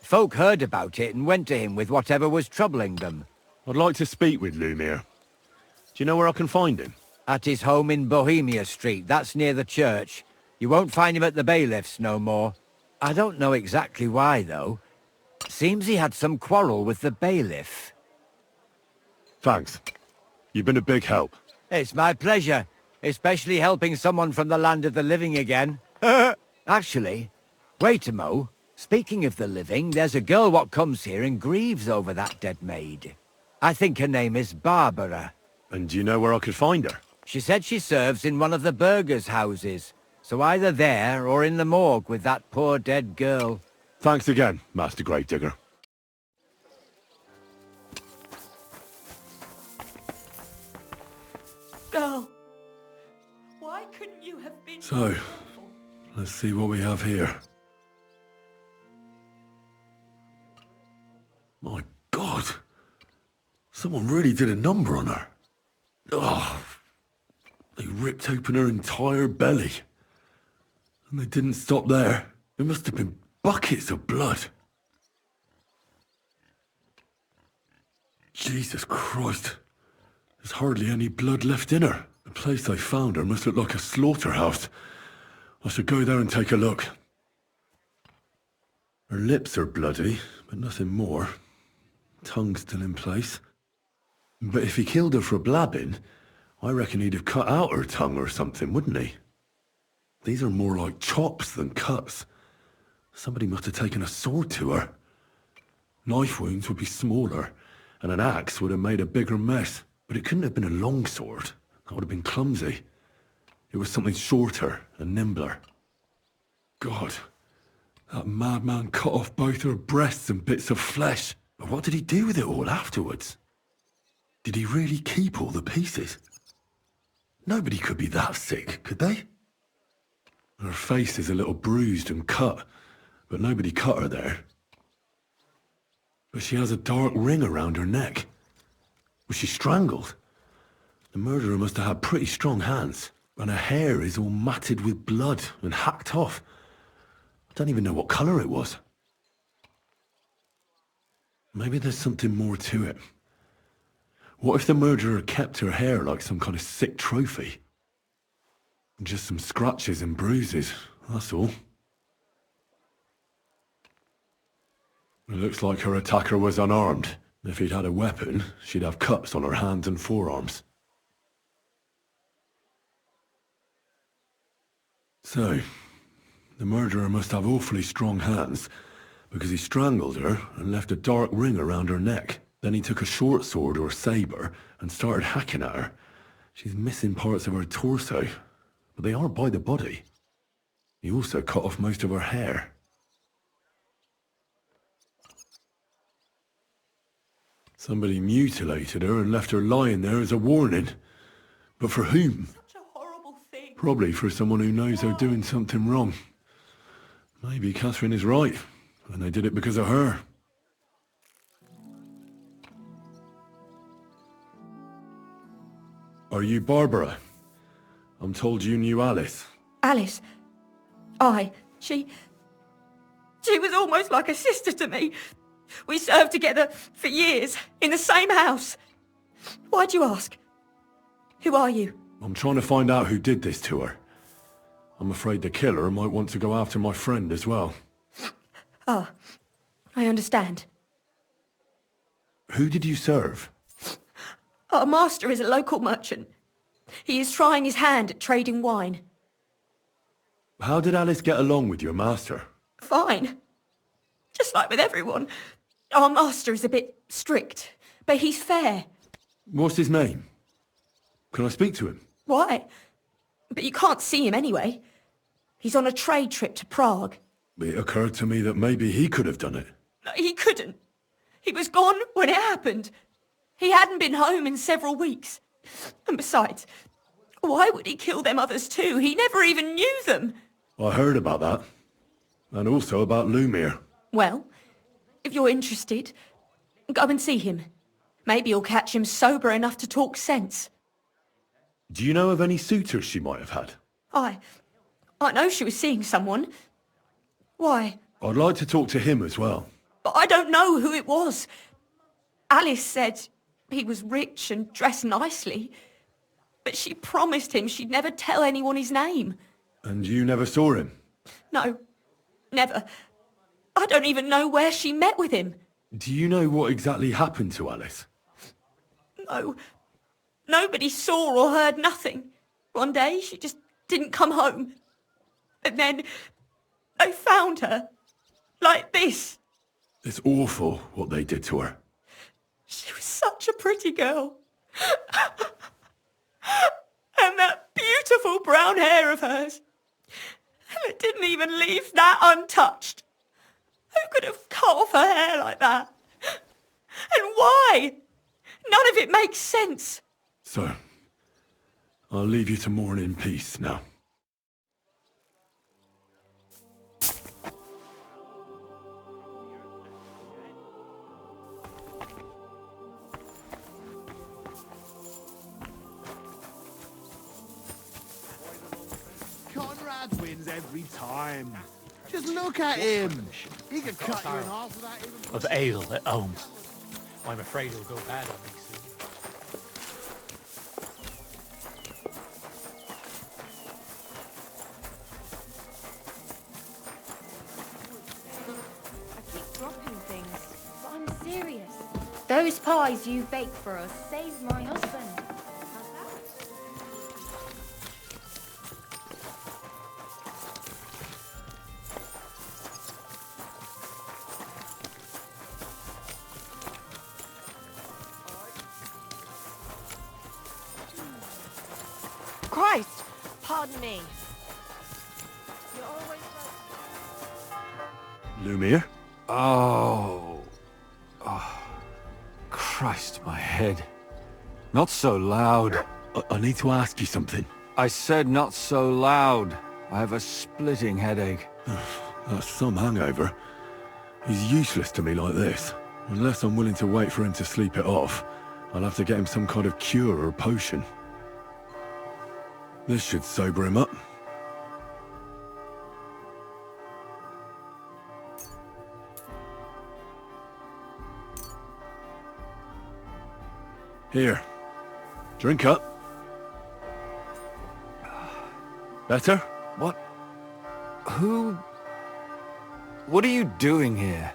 Folk heard about it and went to him with whatever was troubling them. I'd like to speak with Lumiere. Do you know where I can find him? At his home in Bohemia Street, that's near the church. You won't find him at the bailiff's no more. I don't know exactly why, though. Seems he had some quarrel with the bailiff. Thanks. You've been a big help. It's my pleasure, especially helping someone from the land of the living again. Actually, wait a mo. Speaking of the living, there's a girl what comes here and grieves over that dead maid. I think her name is Barbara. And do you know where I could find her? She said she serves in one of the burgers' houses. So either there or in the morgue with that poor dead girl. Thanks again, Master Gravedigger. Girl, why couldn't you have been... So, let's see what we have here. My God! Someone really did a number on her. Oh, they ripped open her entire belly. And they didn't stop there. There must have been buckets of blood. Jesus Christ. There's hardly any blood left in her. The place they found her must look like a slaughterhouse. I should go there and take a look. Her lips are bloody, but nothing more. Tongue still in place. But if he killed her for blabbing, I reckon he'd have cut out her tongue or something, wouldn't he? These are more like chops than cuts. Somebody must have taken a sword to her. Knife wounds would be smaller, and an axe would have made a bigger mess. But it couldn't have been a long sword. That would have been clumsy. It was something shorter and nimbler. God, that madman cut off both her breasts and bits of flesh. But what did he do with it all afterwards? Did he really keep all the pieces? Nobody could be that sick, could they? Her face is a little bruised and cut, but nobody cut her there. But she has a dark ring around her neck. Was she strangled? The murderer must have had pretty strong hands. And her hair is all matted with blood and hacked off. I don't even know what colour it was. Maybe there's something more to it. What if the murderer kept her hair like some kind of sick trophy? Just some scratches and bruises, that's all. It looks like her attacker was unarmed. If he'd had a weapon, she'd have cuts on her hands and forearms. So, the murderer must have awfully strong hands, because he strangled her and left a dark ring around her neck. Then he took a short sword or saber and started hacking at her. She's missing parts of her torso, but they are by the body. He also cut off most of her hair. Somebody mutilated her and left her lying there as a warning. But for whom? Such a horrible thing. Probably for someone who knows they're doing something wrong. Maybe Catherine is right, and they did it because of her. Are you Barbara? I'm told you knew Alice. Alice? Aye. She was almost like a sister to me. We served together for years, in the same house. Why'd you ask? Who are you? I'm trying to find out who did this to her. I'm afraid the killer might want to go after my friend as well. Ah, I understand. Who did you serve? Our master is a local merchant. He is trying his hand at trading wine. How did Alice get along with your master? Fine. Just like with everyone. Our master is a bit strict, but he's fair. What's his name? Can I speak to him? Why? But you can't see him anyway. He's on a trade trip to Prague. It occurred to me that maybe he could have done it. No, he couldn't. He was gone when it happened. He hadn't been home in several weeks. And besides, why would he kill them others too? He never even knew them. I heard about that. And also about Lumir. Well, if you're interested, go and see him. Maybe you'll catch him sober enough to talk sense. Do you know of any suitors she might have had? I know she was seeing someone. Why? I'd like to talk to him as well. But I don't know who it was. Alice said he was rich and dressed nicely. But she promised him she'd never tell anyone his name. And you never saw him? No, never. I don't even know where she met with him. Do you know what exactly happened to Alice? No. Nobody saw or heard nothing. One day she just didn't come home. And then they found her. Like this. It's awful what they did to her. She was such a pretty girl. And that beautiful brown hair of hers. And it didn't even leave that untouched. Who could have cut off her hair like that? And why? None of it makes sense. So, I'll leave you to mourn in peace now. Conrad wins every time. Just look at him. He could cut you in half without even... Of ale at home. I'm afraid it'll go bad on me soon. I keep dropping things, but I'm serious. Those pies you baked for us saved my husband. Christ! Pardon me. You're always Lumir? Oh. Christ, my head. Not so loud. I need to ask you something. I said not so loud. I have a splitting headache. That's some hangover. He's useless to me like this. Unless I'm willing to wait for him to sleep it off, I'll have to get him some kind of cure or potion. This should sober him up. Here. Drink up. Better? What? Who... What are you doing here?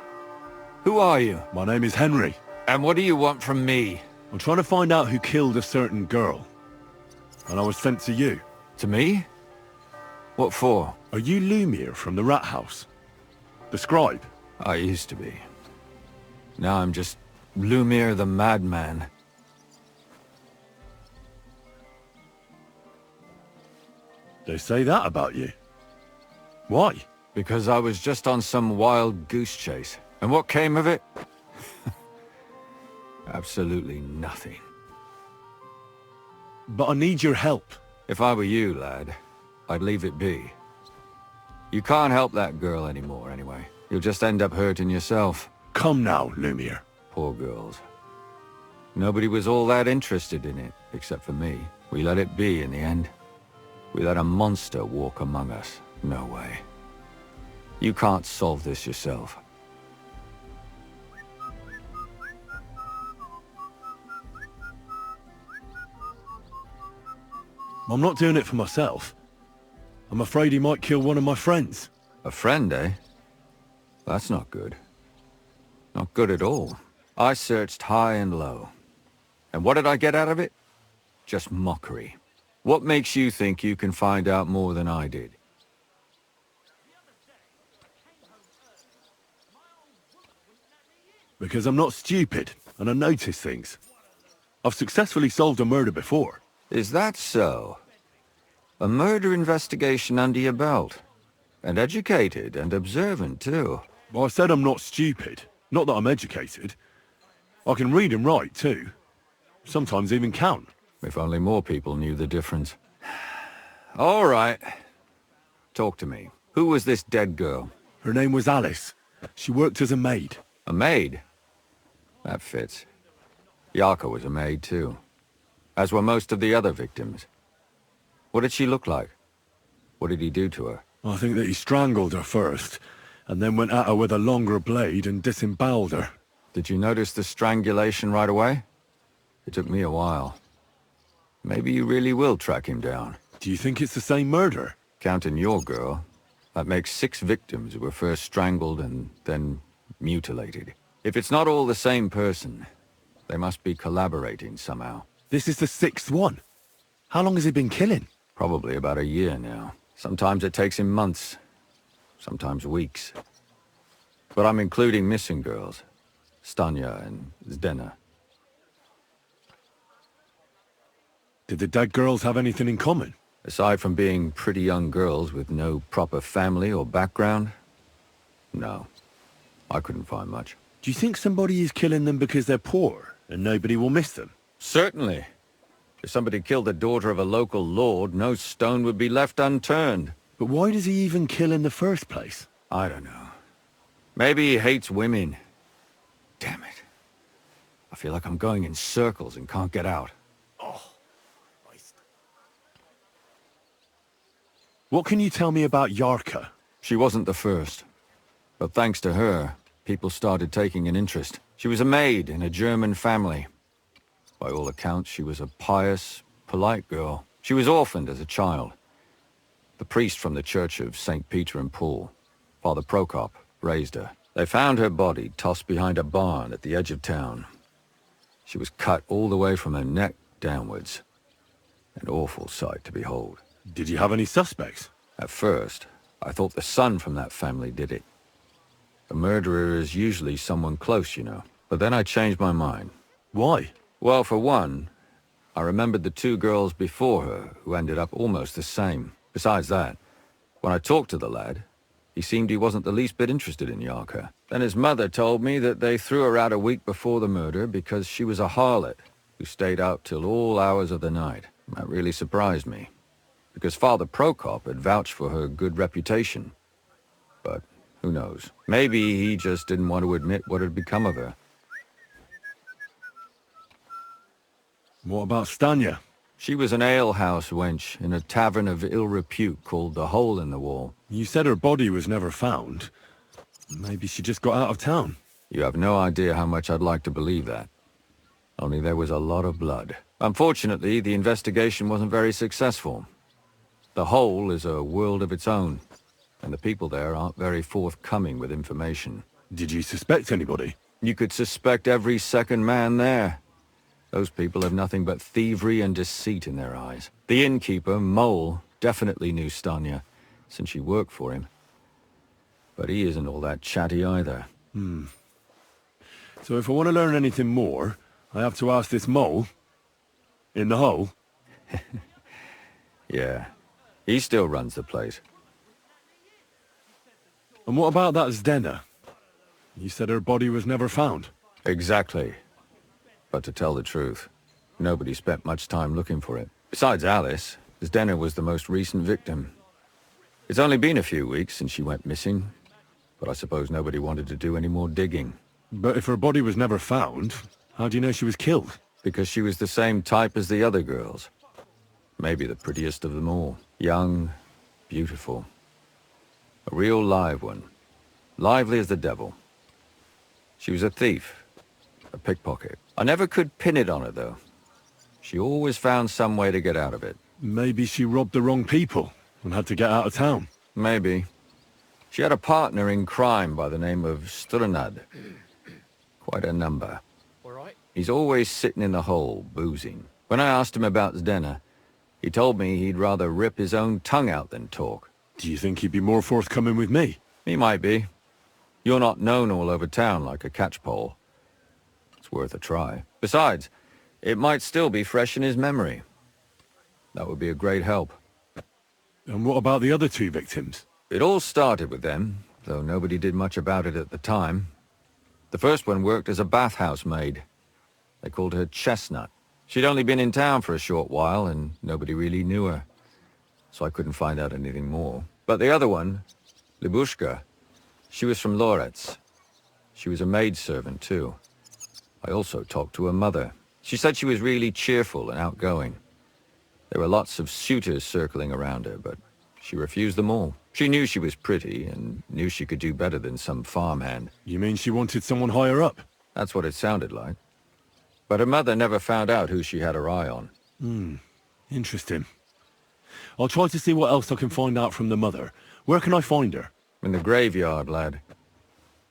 Who are you? My name is Henry. And what do you want from me? I'm trying to find out who killed a certain girl. And I was sent to you. To me? What for? Are you Lumiere from the Rat House? The scribe? I used to be. Now I'm just Lumiere the Madman. They say that about you. Why? Because I was just on some wild goose chase. And what came of it? Absolutely nothing. But I need your help. If I were you, lad, I'd leave it be. You can't help that girl anymore, anyway. You'll just end up hurting yourself. Come now, Lumiere. Poor girls. Nobody was all that interested in it, except for me. We let it be in the end. We let a monster walk among us. No way. You can't solve this yourself. I'm not doing it for myself. I'm afraid he might kill one of my friends. A friend, eh? That's not good. Not good at all. I searched high and low. And what did I get out of it? Just mockery. What makes you think you can find out more than I did? Because I'm not stupid, and I notice things. I've successfully solved a murder before. Is that so? A murder investigation under your belt. And educated and observant, too. Well, I said I'm not stupid. Not that I'm educated. I can read and write, too. Sometimes even count. If only more people knew the difference. All right. Talk to me. Who was this dead girl? Her name was Alice. She worked as a maid. A maid? That fits. Yarka was a maid, too. As were most of the other victims. What did she look like? What did he do to her? I think that he strangled her first, and then went at her with a longer blade and disemboweled her. Did you notice the strangulation right away? It took me a while. Maybe you really will track him down. Do you think it's the same murder? Counting your girl, that makes 6 victims who were first strangled and then mutilated. If it's not all the same person, they must be collaborating somehow. This is the 6th one. How long has he been killing? Probably about a year now. Sometimes it takes him months, sometimes weeks. But I'm including missing girls. Stanya and Zdena. Did the dead girls have anything in common? Aside from being pretty young girls with no proper family or background? No. I couldn't find much. Do you think somebody is killing them because they're poor and nobody will miss them? Certainly. If somebody killed the daughter of a local lord, no stone would be left unturned. But why does he even kill in the first place? I don't know. Maybe he hates women. Damn it. I feel like I'm going in circles and can't get out. What can you tell me about Yarka? She wasn't the first. But thanks to her, people started taking an interest. She was a maid in a German family. By all accounts, she was a pious, polite girl. She was orphaned as a child. The priest from the Church of St. Peter and Paul, Father Prokop, raised her. They found her body tossed behind a barn at the edge of town. She was cut all the way from her neck downwards. An awful sight to behold. Did you have any suspects? At first, I thought the son from that family did it. A murderer is usually someone close, you know. But then I changed my mind. Why? Well, for one, I remembered the 2 girls before her who ended up almost the same. Besides that, when I talked to the lad, he seemed he wasn't the least bit interested in Yarka. Then his mother told me that they threw her out a week before the murder because she was a harlot who stayed out till all hours of the night. That really surprised me, because Father Prokop had vouched for her good reputation. But who knows? Maybe he just didn't want to admit what had become of her. What about Stanya? She was an alehouse wench in a tavern of ill repute called the Hole in the Wall. You said her body was never found. Maybe she just got out of town. You have no idea how much I'd like to believe that. Only there was a lot of blood. Unfortunately, the investigation wasn't very successful. The Hole is a world of its own, and the people there aren't very forthcoming with information. Did you suspect anybody? You could suspect every second man there. Those people have nothing but thievery and deceit in their eyes. The innkeeper, Mole, definitely knew Stanya, since she worked for him. But he isn't all that chatty either. So if I want to learn anything more, I have to ask this Mole? In the hole? Yeah. He still runs the place. And what about that Zdena? You said her body was never found. Exactly. But to tell the truth, nobody spent much time looking for it. Besides Alice, Zdena was the most recent victim. It's only been a few weeks since she went missing, but I suppose nobody wanted to do any more digging. But if her body was never found, how do you know she was killed? Because she was the same type as the other girls. Maybe the prettiest of them all. Young, beautiful. A real live one. Lively as the devil. She was a thief. A pickpocket. I never could pin it on her, though. She always found some way to get out of it. Maybe she robbed the wrong people and had to get out of town. Maybe. She had a partner in crime by the name of Strunad. Quite a number. He's always sitting in the hole, boozing. When I asked him about Zdena, he told me he'd rather rip his own tongue out than talk. Do you think he'd be more forthcoming with me? He might be. You're not known all over town like a catchpole. It's worth a try. Besides, it might still be fresh in his memory. That would be a great help. And what about the other two victims? It all started with them, though nobody did much about it at the time. The first one worked as a bathhouse maid. They called her Chestnut. She'd only been in town for a short while, and nobody really knew her. So I couldn't find out anything more. But the other one, Libushka, she was from Loretz. She was a maidservant, too. I also talked to her mother. She said she was really cheerful and outgoing. There were lots of suitors circling around her, but she refused them all. She knew she was pretty, and knew she could do better than some farmhand. You mean she wanted someone higher up? That's what it sounded like. But her mother never found out who she had her eye on. Interesting. I'll try to see what else I can find out from the mother. Where can I find her? In the graveyard, lad.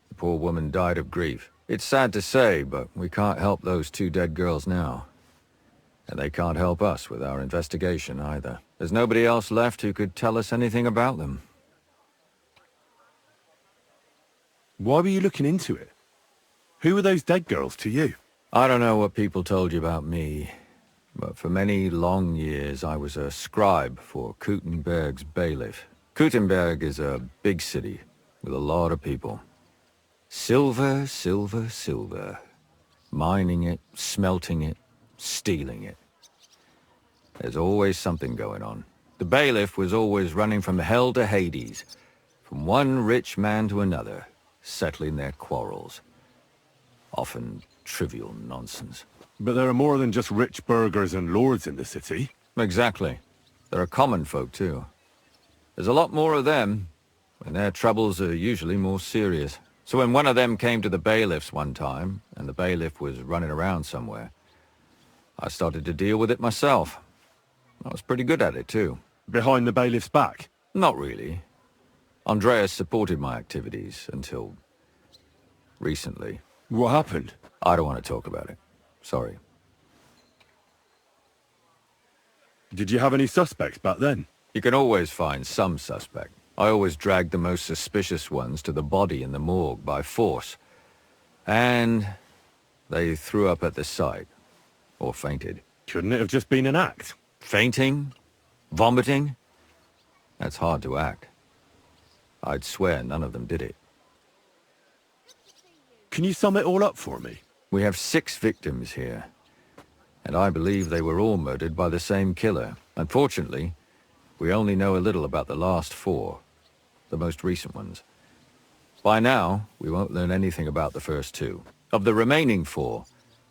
The poor woman died of grief. It's sad to say, but we can't help those two dead girls now. And they can't help us with our investigation either. There's nobody else left who could tell us anything about them. Why were you looking into it? Who were those dead girls to you? I don't know what people told you about me, but for many long years I was a scribe for Kuttenberg's bailiff. Kuttenberg is a big city with a lot of people. Silver, silver, silver. Mining it, smelting it, stealing it. There's always something going on. The bailiff was always running from hell to Hades, from one rich man to another, settling their quarrels. Often trivial nonsense. But there are more than just rich burghers and lords in the city. Exactly. There are common folk, too. There's a lot more of them, and their troubles are usually more serious. So when one of them came to the bailiff's one time, and the bailiff was running around somewhere, I started to deal with it myself. I was pretty good at it, too. Behind the bailiff's back? Not really. Andreas supported my activities until recently. What happened? I don't want to talk about it. Sorry. Did you have any suspects back then? You can always find some suspect. I always dragged the most suspicious ones to the body in the morgue by force. And they threw up at the sight. Or fainted. Couldn't it have just been an act? Fainting? Vomiting? That's hard to act. I'd swear none of them did it. Can you sum it all up for me? We have 6 victims here. And I believe they were all murdered by the same killer. Unfortunately, we only know a little about the last 4. The most recent ones. By now, we won't learn anything about the first 2. Of the remaining 4,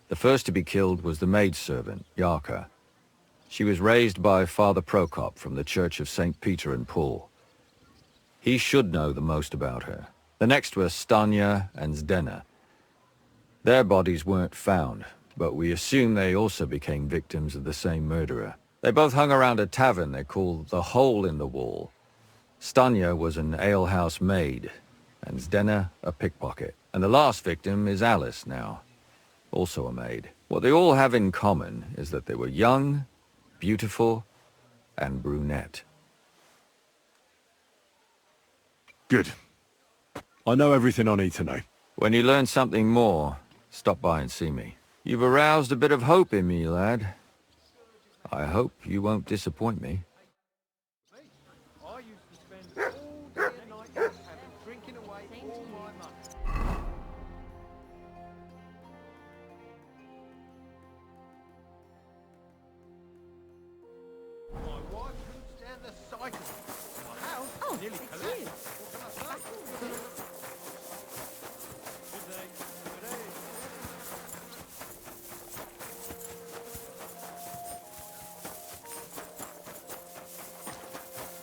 the first to be killed was the maidservant, Yarka. She was raised by Father Prokop from the Church of St. Peter and Paul. He should know the most about her. The next were Stanya and Zdena. Their bodies weren't found, but we assume they also became victims of the same murderer. They both hung around a tavern they called the Hole in the Wall. Stanya was an alehouse maid, and Zdena a pickpocket. And the last victim is Alice now, also a maid. What they all have in common is that they were young, beautiful, and brunette. Good. I know everything I need to know. When you learn something more, stop by and see me. You've aroused a bit of hope in me, lad. I hope you won't disappoint me.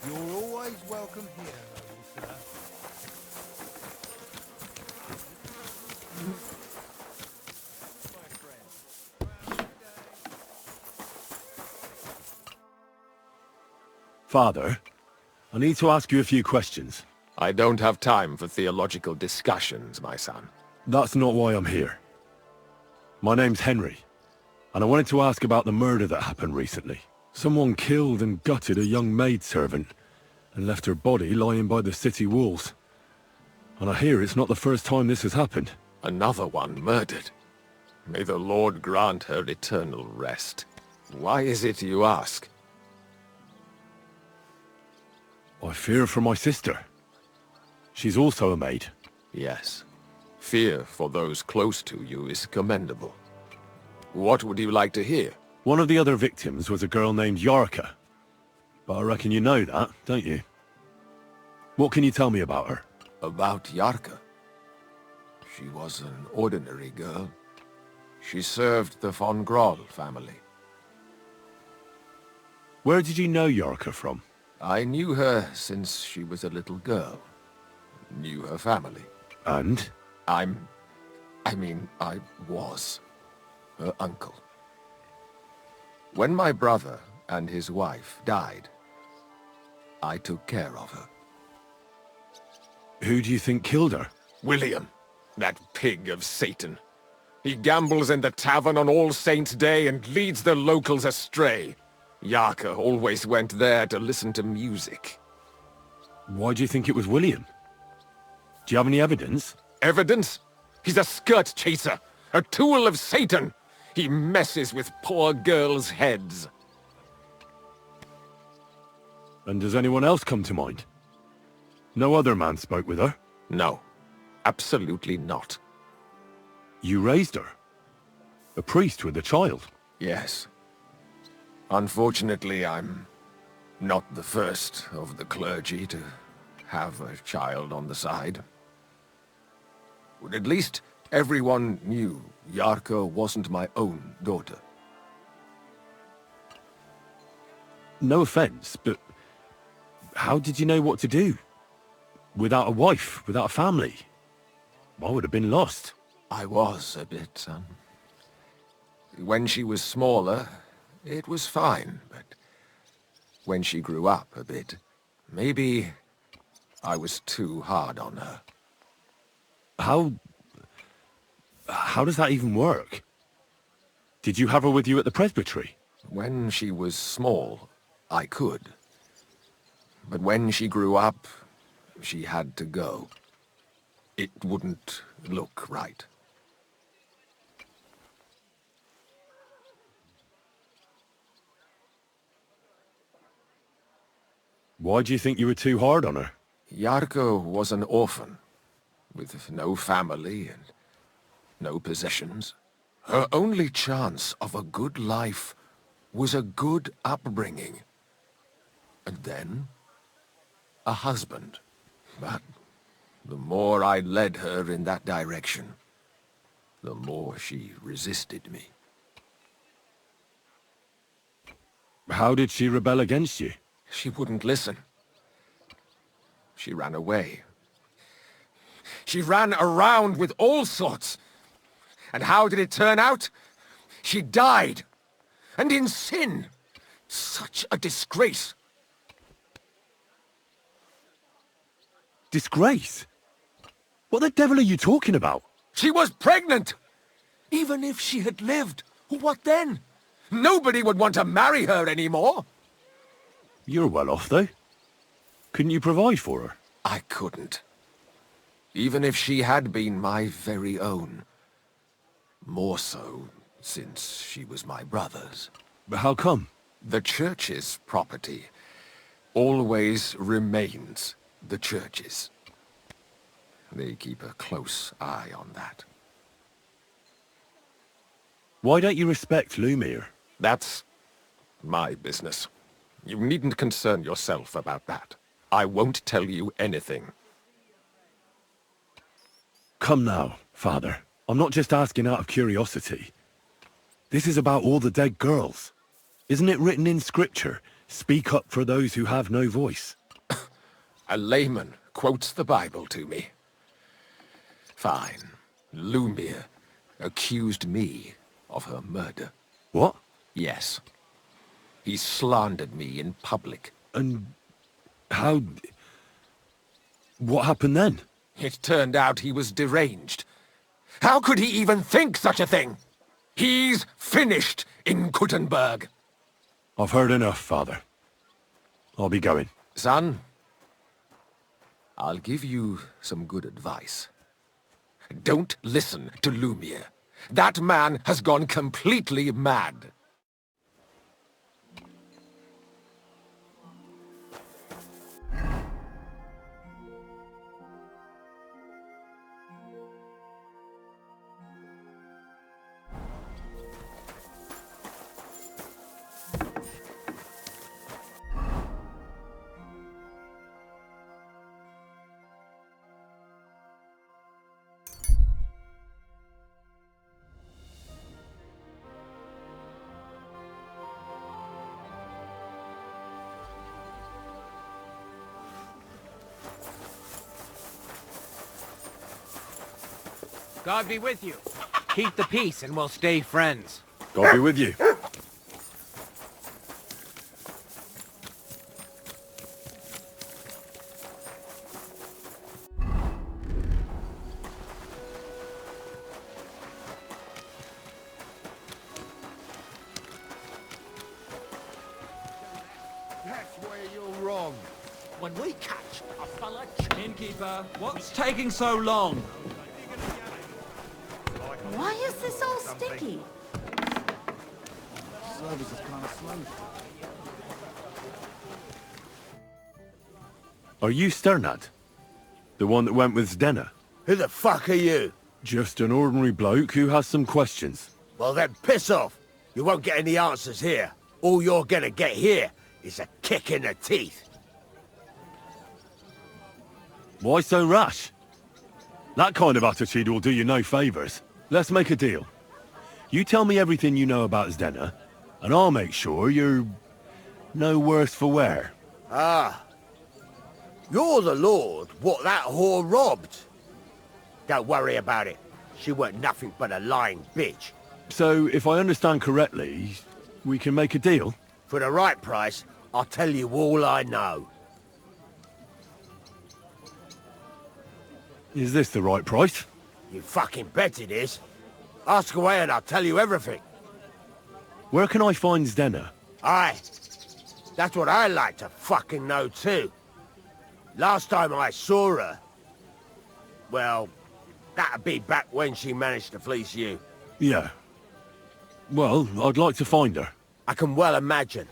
You're always welcome here, noble sir. Father, I need to ask you a few questions. I don't have time for theological discussions, my son. That's not why I'm here. My name's Henry, and I wanted to ask about the murder that happened recently. Someone killed and gutted a young maidservant and left her body lying by the city walls. And I hear it's not the first time this has happened. Another one murdered. May the Lord grant her eternal rest. Why is it you ask? I fear for my sister. She's also a maid. Yes. Fear for those close to you is commendable. What would you like to hear? One of the other victims was a girl named Yarka. But I reckon you know that, don't you? What can you tell me about her? About Yarka? She was an ordinary girl. She served the von Groll family. Where did you know Yarka from? I knew her since she was a little girl. Knew her family. And? I was her uncle. When my brother and his wife died, I took care of her. Who do you think killed her? William, that pig of Satan. He gambles in the tavern on All Saints' Day and leads the locals astray. Yarka always went there to listen to music. Why do you think it was William? Do you have any evidence? Evidence? He's a skirt chaser, a tool of Satan. He messes with poor girls' heads. And does anyone else come to mind? No other man spoke with her? No, absolutely not. You raised her? A priest with a child? Yes. Unfortunately, I'm not the first of the clergy to have a child on the side. But at least everyone knew Yarka wasn't my own daughter. No offense, but how did you know what to do? Without a wife, without a family? I would have been lost. I was a bit, son. When she was smaller, it was fine, but when she grew up a bit, maybe I was too hard on her. How does that even work? Did you have her with you at the presbytery? When she was small, I could. But when she grew up, she had to go. It wouldn't look right. Why do you think you were too hard on her? Yarka was an orphan, with no family and no possessions. Her only chance of a good life was a good upbringing. And then, a husband. But the more I led her in that direction, the more she resisted me. How did she rebel against you? She wouldn't listen. She ran away. She ran around with all sorts. And how did it turn out? She died. And in sin. Such a disgrace. Disgrace? What the devil are you talking about? She was pregnant! Even if she had lived, what then? Nobody would want to marry her anymore. You're well off, though. Couldn't you provide for her? I couldn't. Even if she had been my very own. More so, since she was my brother's. But how come? The church's property always remains the church's. They keep a close eye on that. Why don't you respect Lumiere? That's my business. You needn't concern yourself about that. I won't tell you anything. Come now, Father. I'm not just asking out of curiosity. This is about all the dead girls. Isn't it written in Scripture, speak up for those who have no voice? A layman quotes the Bible to me. Fine. Lumiere accused me of her murder. What? Yes. He slandered me in public. And how... What happened then? It turned out he was deranged. How could he even think such a thing? He's finished in Kuttenberg. I've heard enough, Father. I'll be going. Son, I'll give you some good advice. Don't listen to Lumiere. That man has gone completely mad. God be with you. Keep the peace and we'll stay friends. God be with you. That's where you're wrong. When we catch a fella... Innkeeper, what's taking so long? Why is this all sticky? Service is kind of slow. Are you Sternad? The one that went with Zdenna? Who the fuck are you? Just an ordinary bloke who has some questions. Well then, piss off. You won't get any answers here. All you're gonna get here is a kick in the teeth. Why so rash? That kind of attitude will do you no favours. Let's make a deal. You tell me everything you know about Zdenna, and I'll make sure you're no worse for wear. Ah. You're the lord what that whore robbed. Don't worry about it. She weren't nothing but a lying bitch. So, if I understand correctly, we can make a deal? For the right price, I'll tell you all I know. Is this the right price? You fucking bet it is. Ask away and I'll tell you everything. Where can I find Zdenna? Aye. That's what I like to fucking know too. Last time I saw her... Well, that'd be back when she managed to fleece you. Yeah. Well, I'd like to find her. I can well imagine.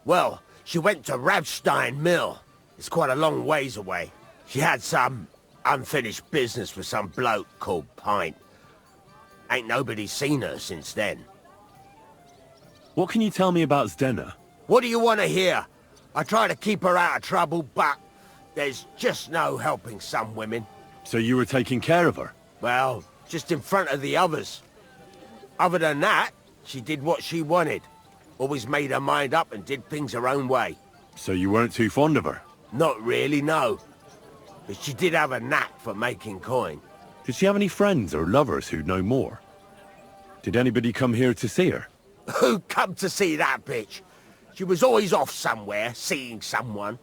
Well, she went to Rabstein Mill. It's quite a long ways away. She had some unfinished business with some bloke called Pint. Ain't nobody seen her since then. What can you tell me about Zdenna? What do you want to hear? I try to keep her out of trouble, but there's just no helping some women. So you were taking care of her? Well, just in front of the others. Other than that, she did what she wanted. Always made her mind up and did things her own way. So you weren't too fond of her? Not really, no. But she did have a knack for making coin. Did she have any friends or lovers who'd know more? Did anybody come here to see her? Who come to see that bitch? She was always off somewhere, seeing someone.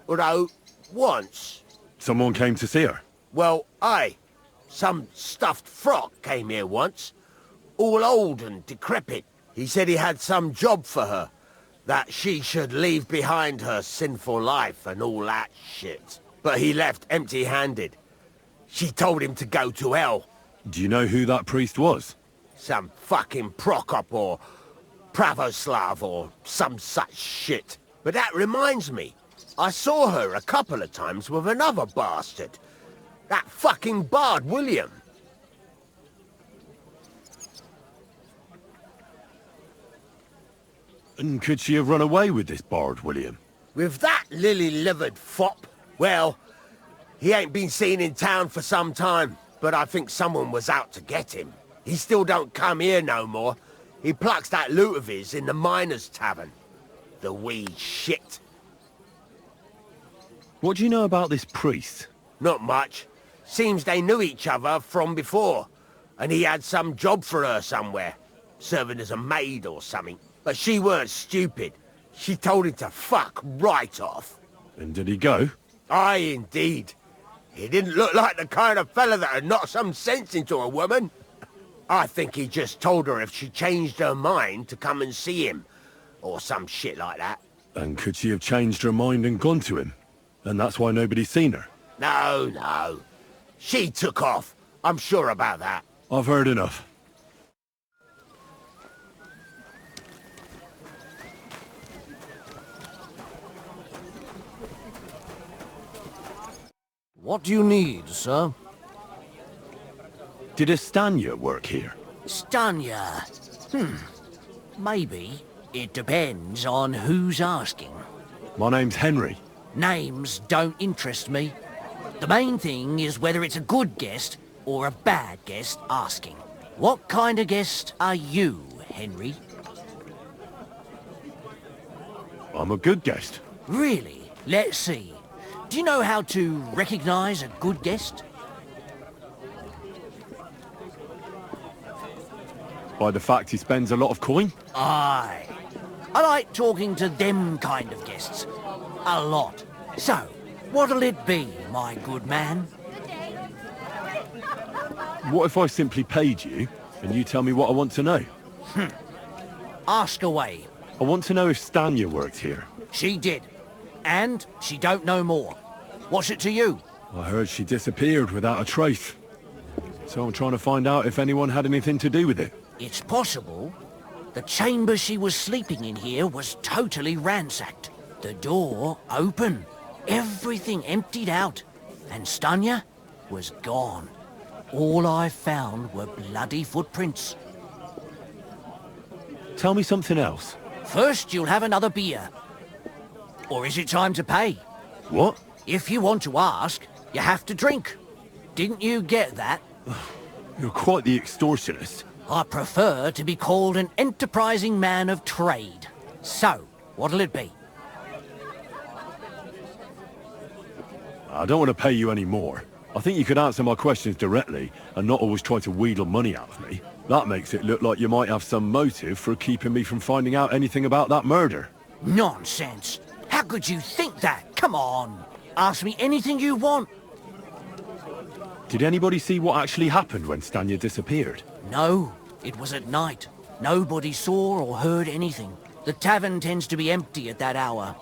Although, once... Someone came to see her? Well, aye. Some stuffed frock came here once. All old and decrepit. He said he had some job for her. That she should leave behind her sinful life and all that shit. But he left empty-handed. She told him to go to hell. Do you know who that priest was? Some fucking Prokop or Pravoslav or some such shit. But that reminds me. I saw her a couple of times with another bastard. That fucking bard, William. And could she have run away with this bard, William? With that lily-livered fop? Well, he ain't been seen in town for some time, but I think someone was out to get him. He still don't come here no more. He plucks that loot of his in the miners' tavern. The wee shit. What do you know about this priest? Not much. Seems they knew each other from before, and he had some job for her somewhere, serving as a maid or something. But she weren't stupid. She told him to fuck right off. And did he go? Aye, indeed. He didn't look like the kind of fella that had knocked some sense into a woman. I think he just told her if she changed her mind to come and see him, or some shit like that. And could she have changed her mind and gone to him? And that's why nobody's seen her? No, no. She took off. I'm sure about that. I've heard enough. What do you need, sir? Did Estanya work here? Stanya? Maybe. It depends on who's asking. My name's Henry. Names don't interest me. The main thing is whether it's a good guest or a bad guest asking. What kind of guest are you, Henry? I'm a good guest. Really? Let's see. Do you know how to recognize a good guest? By the fact he spends a lot of coin? Aye. I like talking to them kind of guests. A lot. So, what'll it be, my good man? What if I simply paid you, and you tell me what I want to know? Ask away. I want to know if Stanya worked here. She did. And she don't know more. What's it to you? I heard she disappeared without a trace. So I'm trying to find out if anyone had anything to do with it. It's possible. The chamber she was sleeping in here was totally ransacked. The door open. Everything emptied out. And Stanya was gone. All I found were bloody footprints. Tell me something else. First, you'll have another beer. Or is it time to pay? What? If you want to ask, you have to drink. Didn't you get that? You're quite the extortionist. I prefer to be called an enterprising man of trade. So, what'll it be? I don't want to pay you any more. I think you could answer my questions directly and not always try to wheedle money out of me. That makes it look like you might have some motive for keeping me from finding out anything about that murder. Nonsense. How could you think that? Come on. Ask me anything you want. Did anybody see what actually happened when Stanya disappeared? No, it was at night. Nobody saw or heard anything. The tavern tends to be empty at that hour.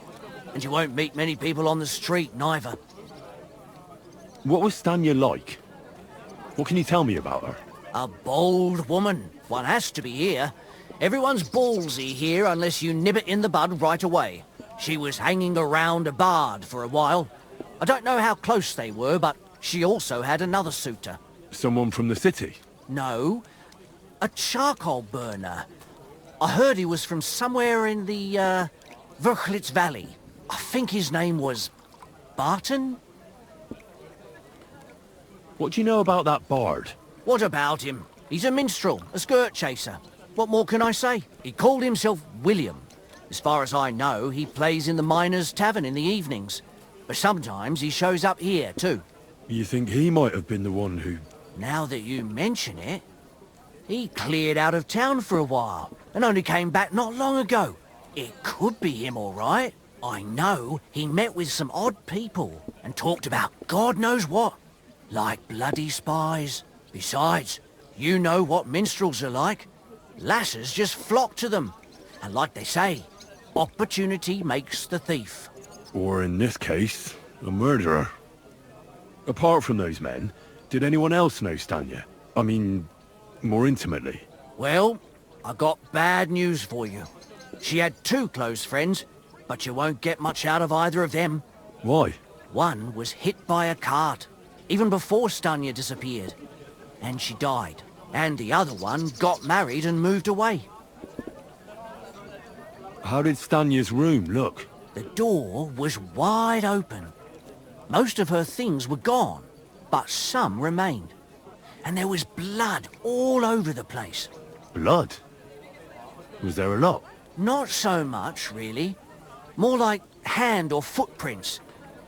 And you won't meet many people on the street, neither. What was Stanya like? What can you tell me about her? A bold woman. One has to be here. Everyone's ballsy here unless you nib it in the bud right away. She was hanging around a bard for a while. I don't know how close they were, but she also had another suitor. Someone from the city? No, a charcoal burner. I heard he was from somewhere in the, Verchlitz Valley. I think his name was Barton? What do you know about that bard? What about him? He's a minstrel, a skirt chaser. What more can I say? He called himself William. As far as I know, he plays in the Miners' Tavern in the evenings. But sometimes he shows up here, too. You think he might have been the one who... Now that you mention it, he cleared out of town for a while and only came back not long ago. It could be him, all right. I know he met with some odd people and talked about God knows what, like bloody spies. Besides, you know what minstrels are like. Lasses just flock to them. And like they say, opportunity makes the thief. Or in this case, a murderer. Apart from those men, did anyone else know Stanya? I mean, more intimately? Well, I got bad news for you. She had 2 close friends, but you won't get much out of either of them. Why? One was hit by a cart, even before Stanya disappeared. And she died. And the other one got married and moved away. How did Stanya's room look? The door was wide open. Most of her things were gone, but some remained. And there was blood all over the place. Blood? Was there a lot? Not so much, really. More like hand or footprints.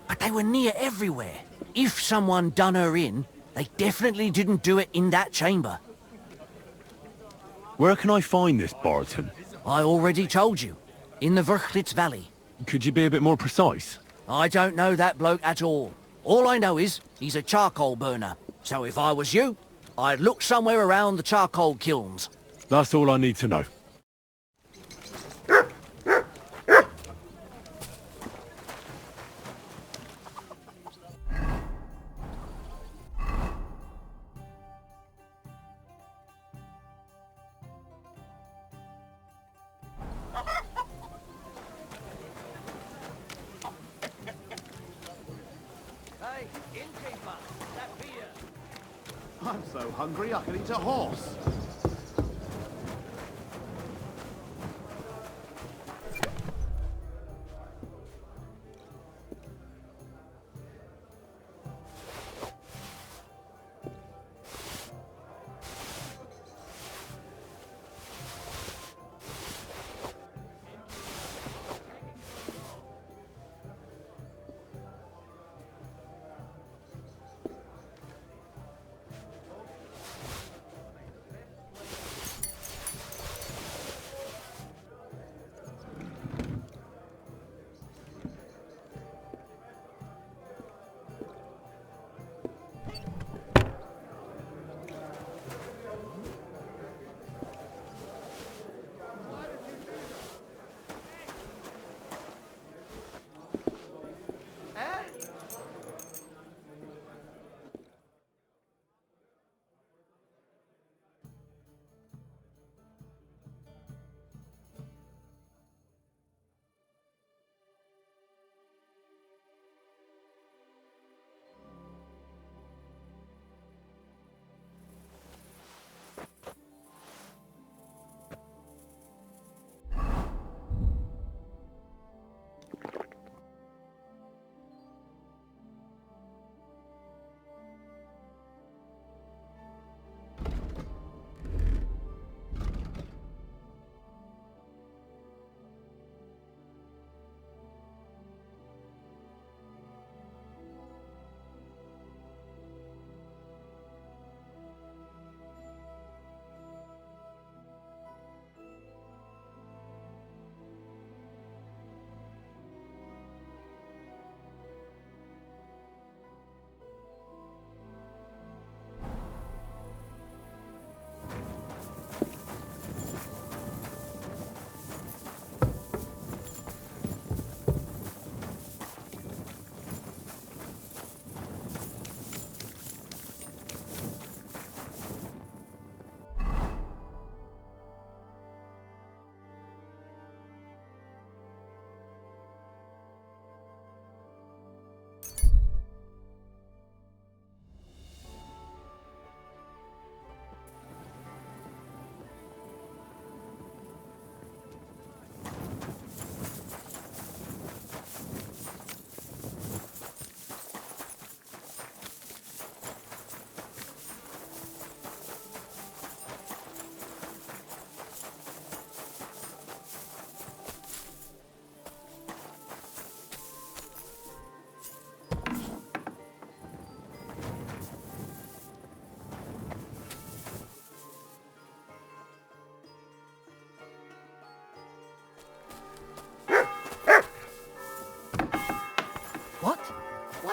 But they were near everywhere. If someone done her in, they definitely didn't do it in that chamber. Where can I find this Barton? I already told you. In the Verchlitz Valley. Could you be a bit more precise? I don't know that bloke at all. All I know is he's a charcoal burner. So if I was you, I'd look somewhere around the charcoal kilns. That's all I need to know. I'm so hungry I could eat a horse.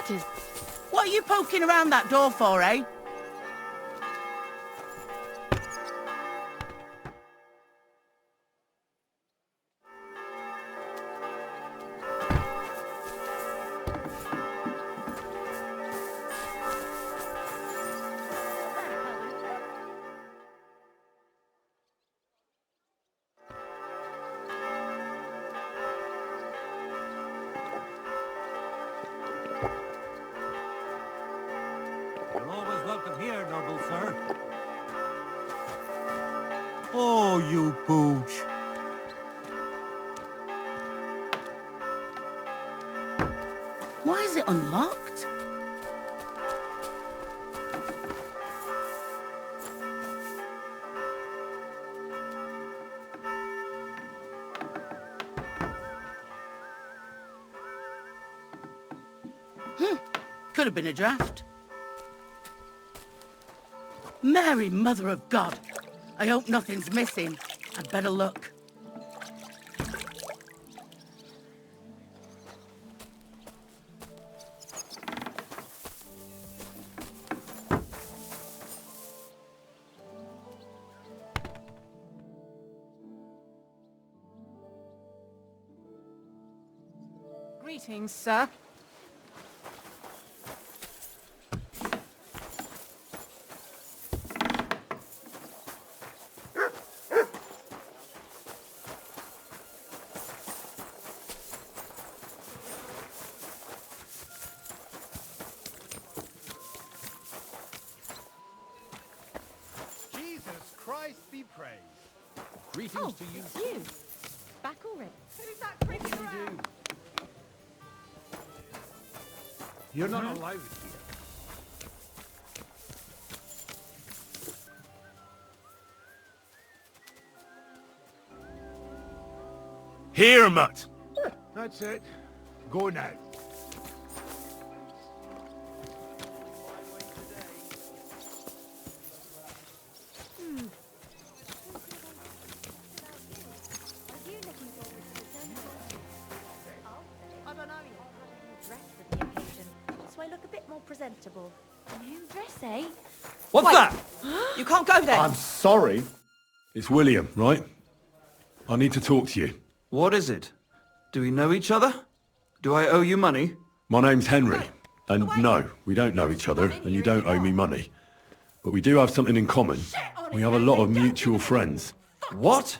That is... What are you poking around that door for, eh? You're always welcome here, noble sir. Oh, you pooch. Why is it unlocked? Could have been a draft. Mary, Mother of God. I hope nothing's missing. I'd better look. Greetings, sir. Jesus Christ be praised. Greetings to you. It's you. Back already. Who's that creeping around? You're not allowed here. Here, Mutt. That's it. Go now. I don't know yet. Dress for the occasion, so I look a bit more presentable. New dress, eh? What's Wait. that? You can't go there. I'm sorry. It's William, right? I need to talk to you. What is it? Do we know each other? Do I owe you money? My name's Henry. And no, we don't know each other, and you don't owe me money. But we do have something in common. We have a lot of mutual friends. What?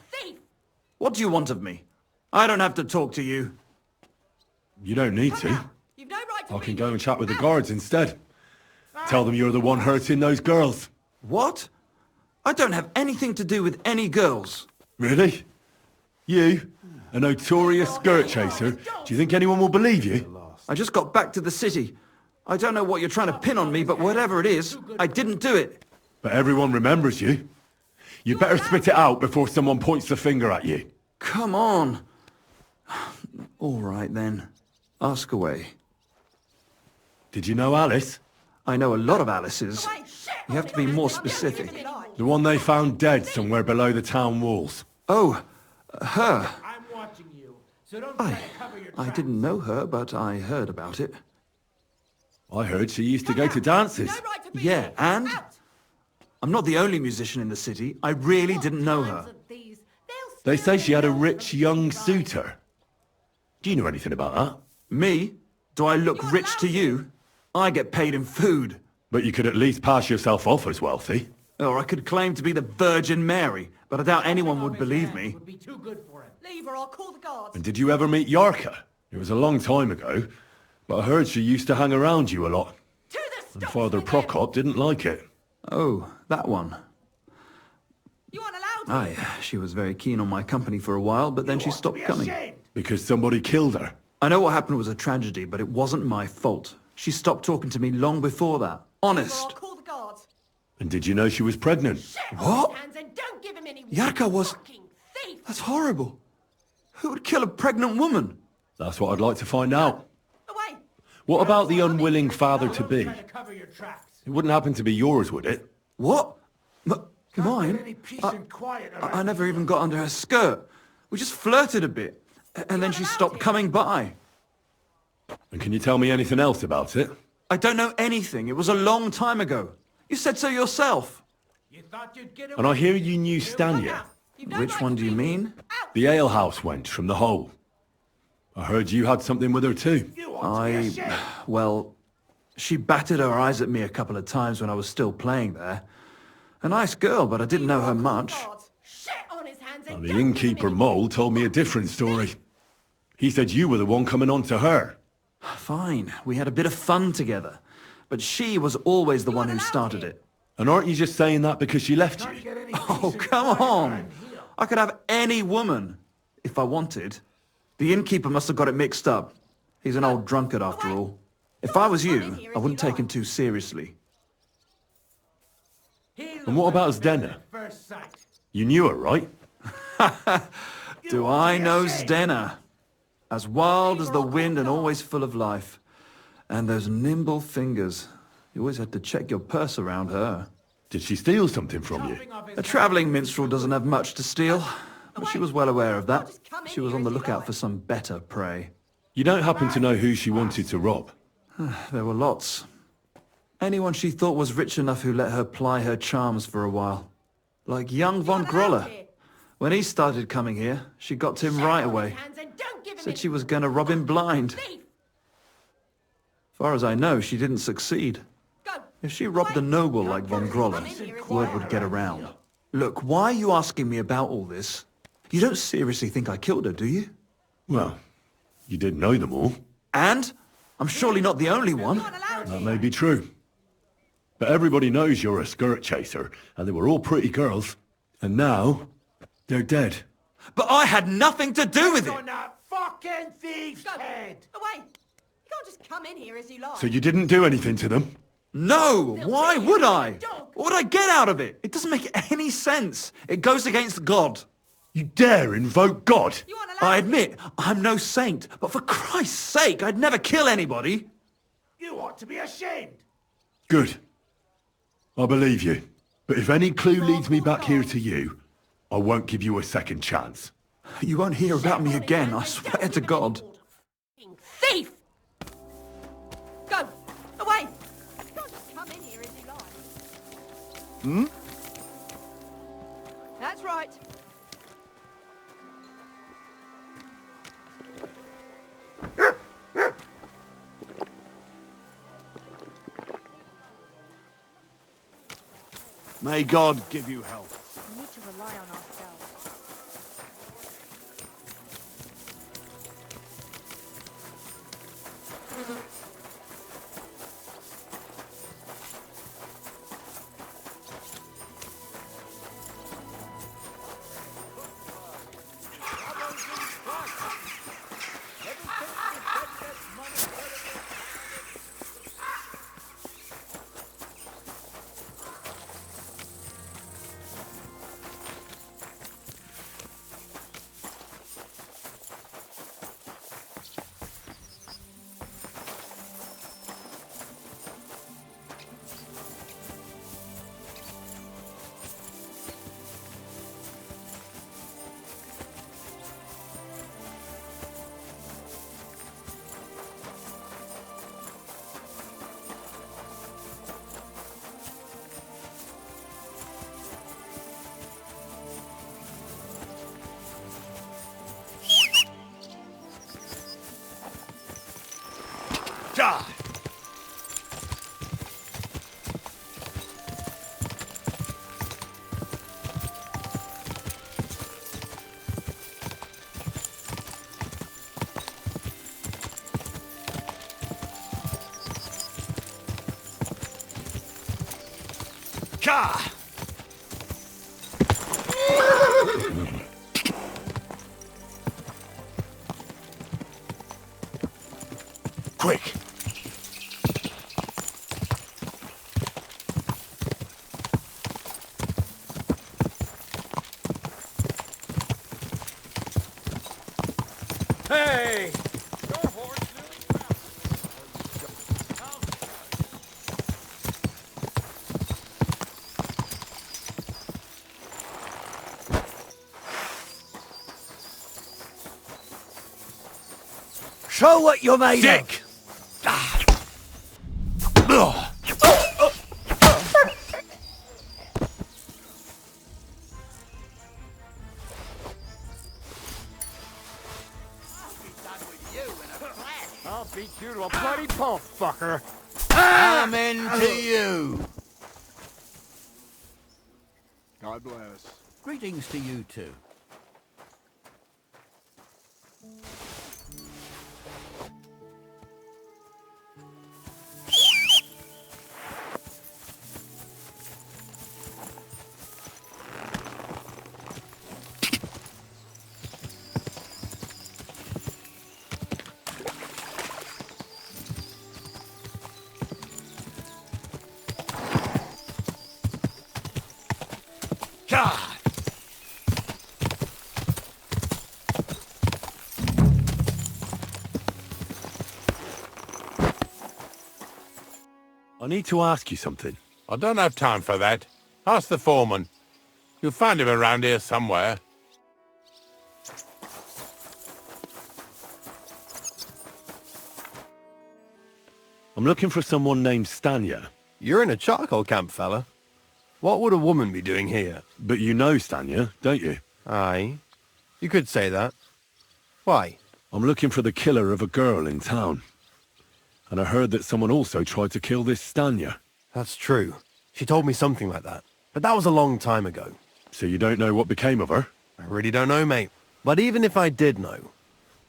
What do you want of me? I don't have to talk to you. You don't need to. I can go and chat with the guards instead. Tell them you're the one hurting those girls. What? I don't have anything to do with any girls. Really? You? A notorious skirt chaser? Do you think anyone will believe you? I just got back to the city. I don't know what you're trying to pin on me, but whatever it is, I didn't do it. But everyone remembers you. You better spit it out before someone points the finger at you. Come on. All right, then. Ask away. Did you know Alice? I know a lot of Alices. You have to be more specific. The one they found dead somewhere below the town walls. Oh, her. I'm watching you, so don't I didn't know her, but I heard about it. I heard she used to go to dances. Yeah, and? I'm not the only musician in the city. I really didn't know her. They say she had a rich young suitor. Do you know anything about that? Me? Do I look rich to you? I get paid in food. But you could at least pass yourself off as wealthy. Or I could claim to be the Virgin Mary, but I doubt anyone would believe me. Leave her, I'll call the guards. And did you ever meet Yarka? It was a long time ago, but I heard she used to hang around you a lot. And Father Prokop didn't like it. Oh, that one. Aye, she was very keen on my company for a while, but then she stopped coming. Because somebody killed her. I know what happened was a tragedy, but it wasn't my fault. She stopped talking to me long before that. Honest. And did you know she was pregnant? What? Yarka was... That's horrible. Who would kill a pregnant woman? That's what I'd like to find out. What about the unwilling father-to-be? It wouldn't happen to be yours, would it? What? Mine? I never even got under her skirt. We just flirted a bit, and then she stopped coming by. And can you tell me anything else about it? I don't know anything. It was a long time ago. You said so yourself. And I hear you knew Stanya. Which one do you mean? The alehouse wench from the hole. I heard you had something with her too. Well, she batted her eyes at me a couple of times when I was still playing there. A nice girl, but I didn't know her much. And the innkeeper Mole told me a different story. He said you were the one coming on to her. Fine, we had a bit of fun together. But she was always the one who started it. And aren't you just saying that because she left you? Oh, come on! I could have any woman, if I wanted. The innkeeper must have got it mixed up. He's an old drunkard after all. If I was you, I wouldn't take him too seriously. And what about Zdena? You knew her, right? Do I know Zdena? As wild as the wind and always full of life. And those nimble fingers. You always had to check your purse around her. Did she steal something from you? A travelling minstrel doesn't have much to steal, but she was well aware of that. She was on the lookout for some better prey. You don't happen to know who she wanted to rob? There were lots. Anyone she thought was rich enough who let her ply her charms for a while. Like young von Groller. When he started coming here, she got to him right away. Said she was going to rob him blind. Far as I know, she didn't succeed. If she robbed a noble like von Groller, word would get around. Look, why are you asking me about all this? You don't seriously think I killed her, do you? Well, you did know them all. And? I'm surely not the only one. That may be true. But everybody knows you're a skirt chaser, and they were all pretty girls. And now, they're dead. But I had nothing to do with it! Fucking thief's head! Away! You can't just come in here as you like. So you didn't do anything to them? No! Why would I? What would I get out of it? It doesn't make any sense. It goes against God. You dare invoke God? I admit, I'm no saint, but for Christ's sake, I'd never kill anybody. You ought to be ashamed. Good. I believe you. But if any clue leads me back here to you, I won't give you a second chance. You won't hear about me again, I swear to God. Thief! Go! Away! You can't just come in here as you like. Hmm? That's right. May God give you help. We need to rely on ourselves. Die! Ka! Quick! Hey! Show what you're made Dick! you to a bloody pulp, fucker. Amen to you. God bless. Greetings to you too. I need to ask you something. I don't have time for that. Ask the foreman. You'll find him around here somewhere. I'm looking for someone named Stanya. You're in a charcoal camp, fella. What would a woman be doing here? But you know Stanya, don't you? Aye. You could say that. Why? I'm looking for the killer of a girl in town. And I heard that someone also tried to kill this Stanya. That's true. She told me something like that. But that was a long time ago. So you don't know what became of her? I really don't know, mate. But even if I did know,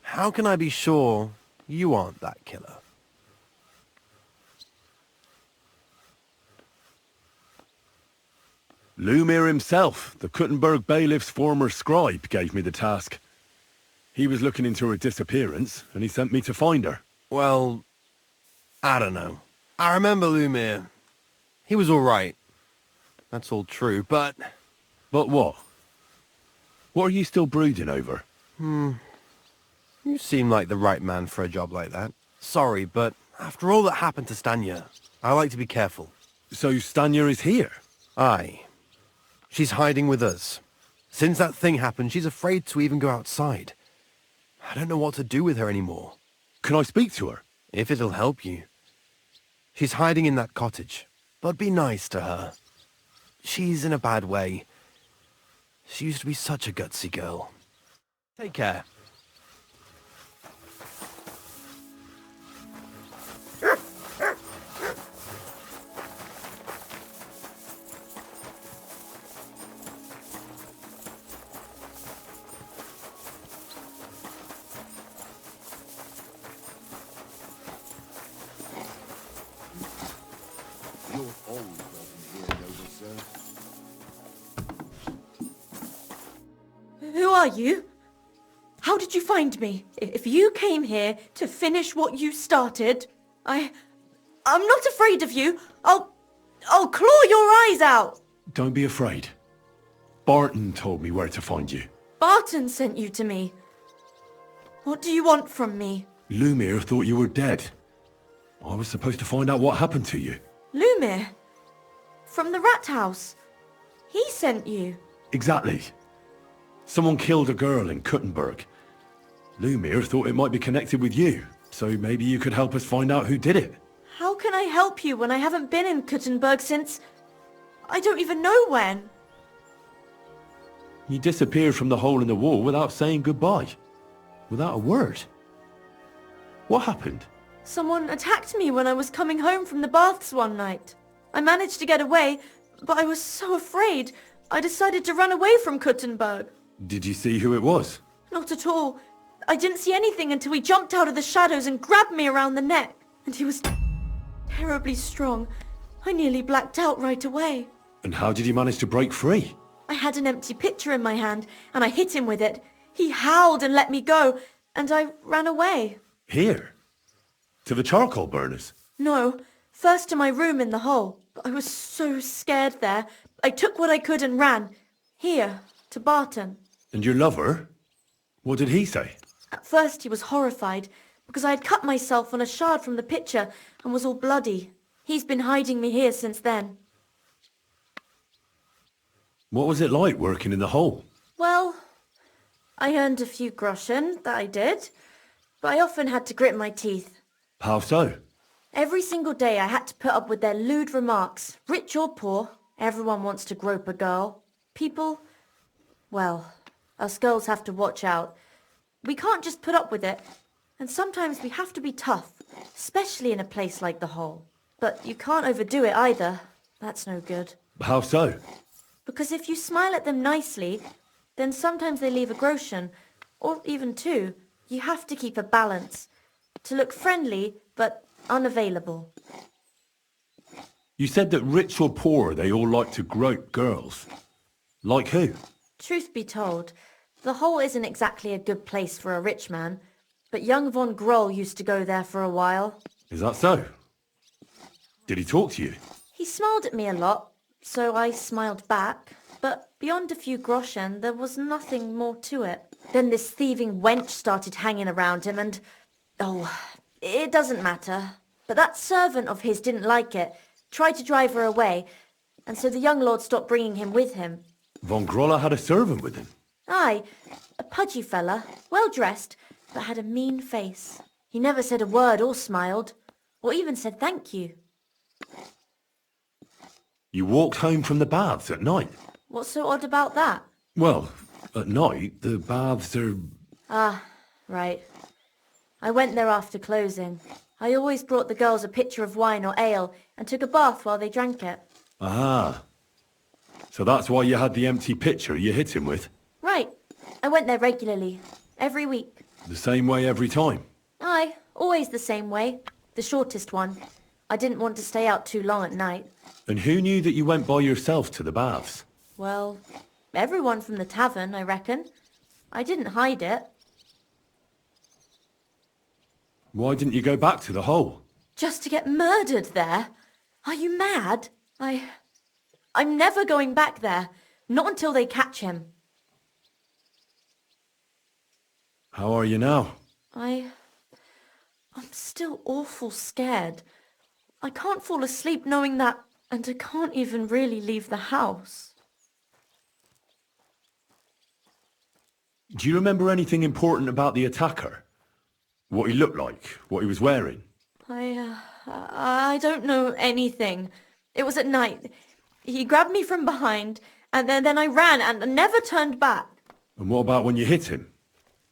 how can I be sure you aren't that killer? Lumir himself, the Kuttenberg bailiff's former scribe, gave me the task. He was looking into her disappearance, and he sent me to find her. Well, I don't know. I remember Lumir. He was all right. That's all true, but... But what? What are you still brooding over? You seem like the right man for a job like that. Sorry, but after all that happened to Stanya, I like to be careful. So Stanya is here? Aye. She's hiding with us. Since that thing happened, she's afraid to even go outside. I don't know what to do with her anymore. Can I speak to her? If it'll help you. She's hiding in that cottage, but be nice to her. She's in a bad way. She used to be such a gutsy girl. Take care. You're always welcome here, noble sir. Who are you? How did you find me? If you came here to finish what you started, I'm not afraid of you. I'll claw your eyes out. Don't be afraid. Barton told me where to find you. Barton sent you to me. What do you want from me? Lumir thought you were dead. I was supposed to find out what happened to you. Lumir? From the rat house? He sent you. Exactly. Someone killed a girl in Kuttenberg. Lumir thought it might be connected with you, so maybe you could help us find out who did it. How can I help you when I haven't been in Kuttenberg since... I don't even know when. You disappeared from the hole in the wall without saying goodbye. Without a word. What happened? Someone attacked me when I was coming home from the baths one night. I managed to get away, but I was so afraid, I decided to run away from Kuttenberg. Did you see who it was? Not at all. I didn't see anything until he jumped out of the shadows and grabbed me around the neck. And he was terribly strong. I nearly blacked out right away. And how did you manage to break free? I had an empty pitcher in my hand, and I hit him with it. He howled and let me go, and I ran away. Here? To the charcoal burners? No, first to my room in the hole. But I was so scared there. I took what I could and ran. Here, to Barton. And your lover? What did he say? At first he was horrified, because I had cut myself on a shard from the pitcher and was all bloody. He's been hiding me here since then. What was it like working in the hole? Well, I earned a few groschen, that I did. But I often had to grit my teeth. How so? Every single day I had to put up with their lewd remarks. Rich or poor, everyone wants to grope a girl. People, well, us girls have to watch out. We can't just put up with it. And sometimes we have to be tough. especially in a place like the Hole. But you can't overdo it either. That's no good. How so? Because if you smile at them nicely, then sometimes they leave a groschen, or even two. You have to keep a balance. To look friendly, but unavailable. You said that rich or poor, they all like to grope girls. Like who? Truth be told, the Hole isn't exactly a good place for a rich man, but young von Groll used to go there for a while. Is that so? Did he talk to you? He smiled at me a lot, so I smiled back, but beyond a few groschen, there was nothing more to it. Then this thieving wench started hanging around him and... oh, it doesn't matter. But that servant of his didn't like it, tried to drive her away, and so the young lord stopped bringing him with him. Von Groller had a servant with him? Aye, a pudgy fella, well-dressed, but had a mean face. He never said a word or smiled, or even said thank you. You walked home from the baths at night? What's so odd about that? Well, at night, the baths are... Ah, right. I went there after closing. I always brought the girls a pitcher of wine or ale and took a bath while they drank it. Ah. So that's why you had the empty pitcher you hit him with? Right. I went there regularly. Every week. The same way every time? Aye, always the same way. The shortest one. I didn't want to stay out too long at night. And who knew that you went by yourself to the baths? Well, everyone from the tavern, I reckon. I didn't hide it. Why didn't you go back to the Hole? Just to get murdered there? Are you mad? I'm never going back there. Not until they catch him. How are you now? I'm still awful scared. I can't fall asleep knowing that, and I can't even really leave the house. Do you remember anything important about the attacker? What he looked like? What he was wearing? I don't know anything. It was at night. He grabbed me from behind, and then I ran and never turned back. And what about when you hit him?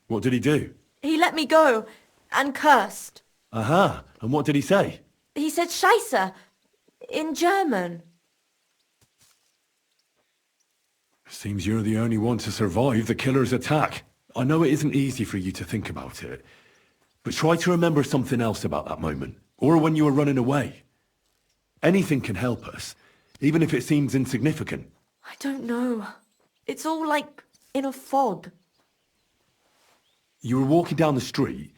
What did he do? He let me go, and cursed. Aha, and what did he say? He said Scheisse, in German. Seems you're the only one to survive the killer's attack. I know it isn't easy for you to think about it, but try to remember something else about that moment, or when you were running away. Anything can help us, even if it seems insignificant. I don't know. It's all like in a fog. You were walking down the street.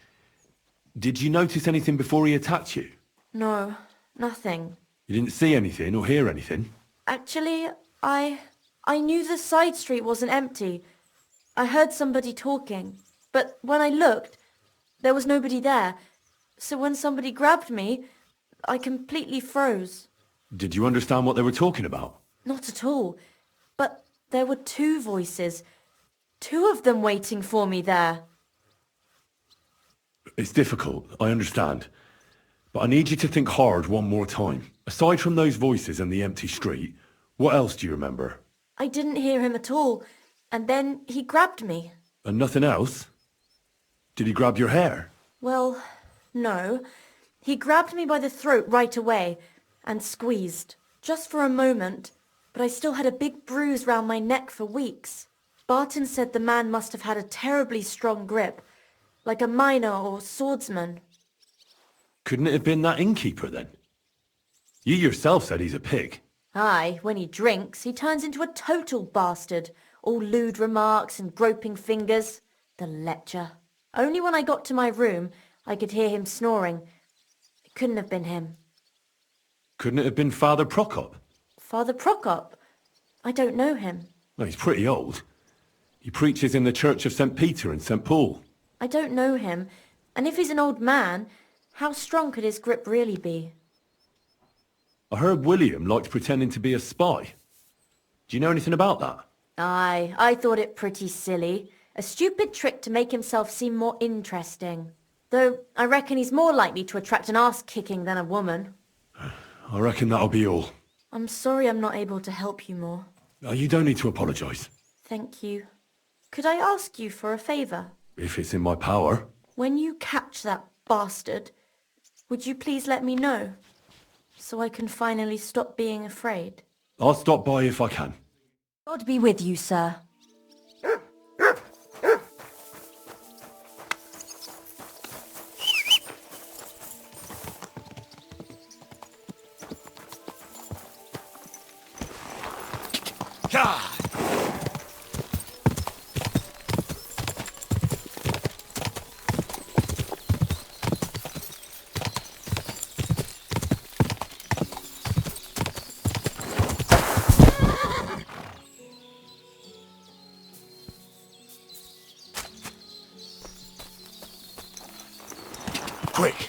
Did you notice anything before he attacked you? No, nothing. You didn't see anything or hear anything? Actually, I knew the side street wasn't empty. I heard somebody talking, but when I looked, there was nobody there. So when somebody grabbed me, I completely froze. Did you understand what they were talking about? Not at all. But there were two voices. Two of them waiting for me there. It's difficult, I understand. But I need you to think hard one more time. Aside from those voices and the empty street, what else do you remember? I didn't hear him at all. And then he grabbed me. And nothing else? Did he grab your hair? Well, no. He grabbed me by the throat right away and squeezed. Just for a moment. But I still had a big bruise round my neck for weeks. Barton said the man must have had a terribly strong grip. Like a miner or swordsman. Couldn't it have been that innkeeper then? You yourself said he's a pig. Aye, when he drinks, he turns into a total bastard. All lewd remarks and groping fingers. The lecher. Only when I got to my room, I could hear him snoring. It couldn't have been him. Couldn't it have been Father Prokop? Father Prokop? I don't know him. Well, he's pretty old. He preaches in the Church of St. Peter and St. Paul. I don't know him. And if he's an old man, how strong could his grip really be? I heard William liked pretending to be a spy. Do you know anything about that? Aye, I thought it pretty silly. A stupid trick to make himself seem more interesting. Though I reckon he's more likely to attract an arse-kicking than a woman. I reckon that'll be all. I'm sorry I'm not able to help you more. You don't need to apologise. Thank you. Could I ask you for a favour? If it's in my power. When you catch that bastard, Would you please let me know, so I can finally stop being afraid? I'll stop by if I can. God be with you, sir. Quick!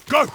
Go!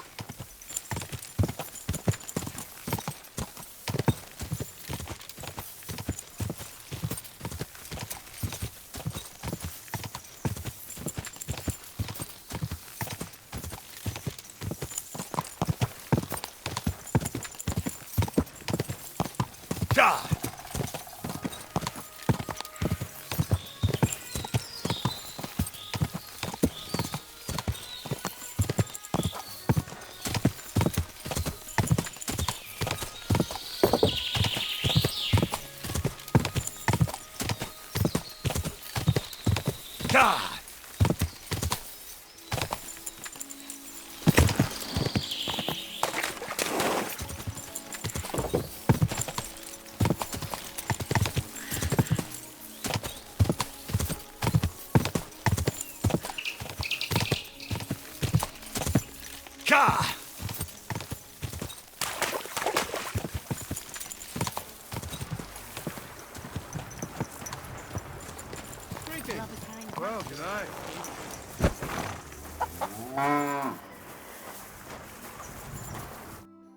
Well, good night.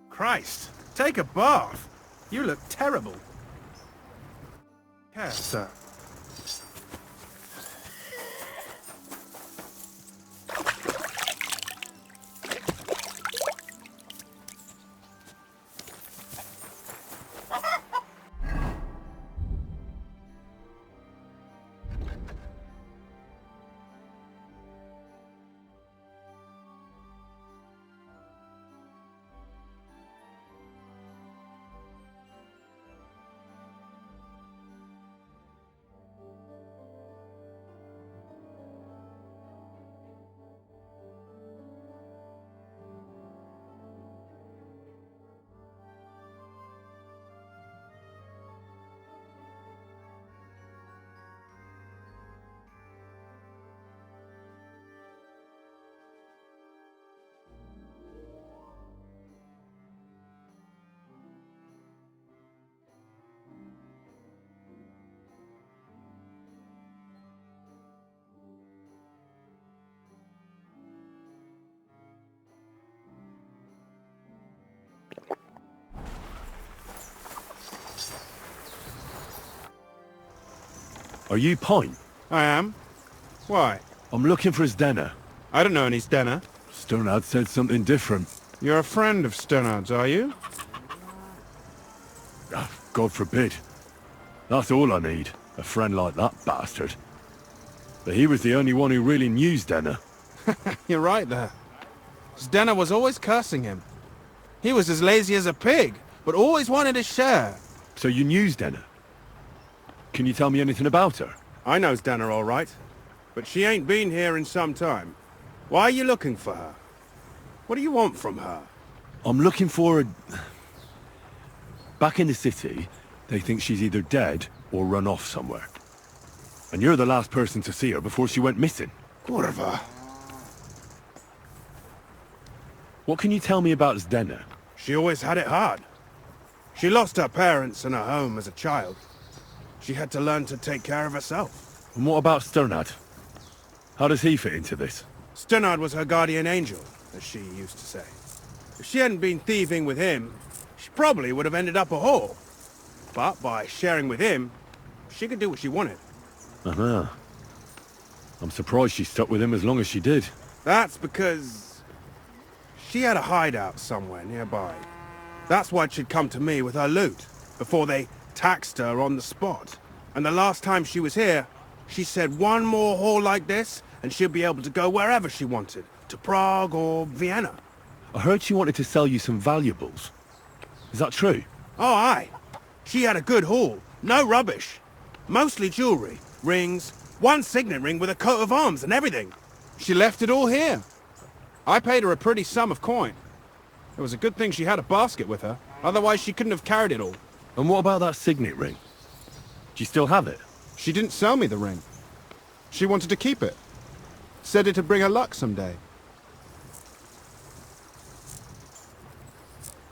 Christ, take a bath. You look terrible. Here, sir. Are you Pine? I am. Why? I'm looking for his Denner. I don't know any Stenner. Stonard said something different. You're a friend of Stonard's, are you? Ah, God forbid. That's all I need. A friend like that bastard. But he was the only one who really knew Denner. You're right there. Stenner was always cursing him. He was as lazy as a pig, but always wanted his share. So you knew Denner? Can you tell me anything about her? I know Stenner all right, but she ain't been here in some time. Why are you looking for her? What do you want from her? I'm looking for a... Back in the city, they think she's either dead or run off somewhere. And you're the last person to see her before she went missing. Kurva. What can you tell me about Zdena? She always had it hard. She lost her parents and her home as a child. She had to learn to take care of herself. And what about Sternad? How does he fit into this? Sternad was her guardian angel, as she used to say. If she hadn't been thieving with him, she probably would have ended up a whore. But by sharing with him, she could do what she wanted. Uh-huh. I'm surprised she stuck with him as long as she did. That's because she had a hideout somewhere nearby. That's why she'd come to me with her loot, before they taxed her on the spot. And the last time she was here, she said one more haul like this, and she'll be able to go wherever she wanted, to Prague or Vienna. I heard she wanted to sell you some valuables. Is that true? Oh, aye. She had a good haul. No rubbish. Mostly jewellery, rings, one signet ring with a coat of arms and everything. She left it all here. I paid her a pretty sum of coin. It was a good thing she had a basket with her, otherwise she couldn't have carried it all. And what about that signet ring? Do you still have it? She didn't sell me the ring. She wanted to keep it. Said it'd bring her luck someday.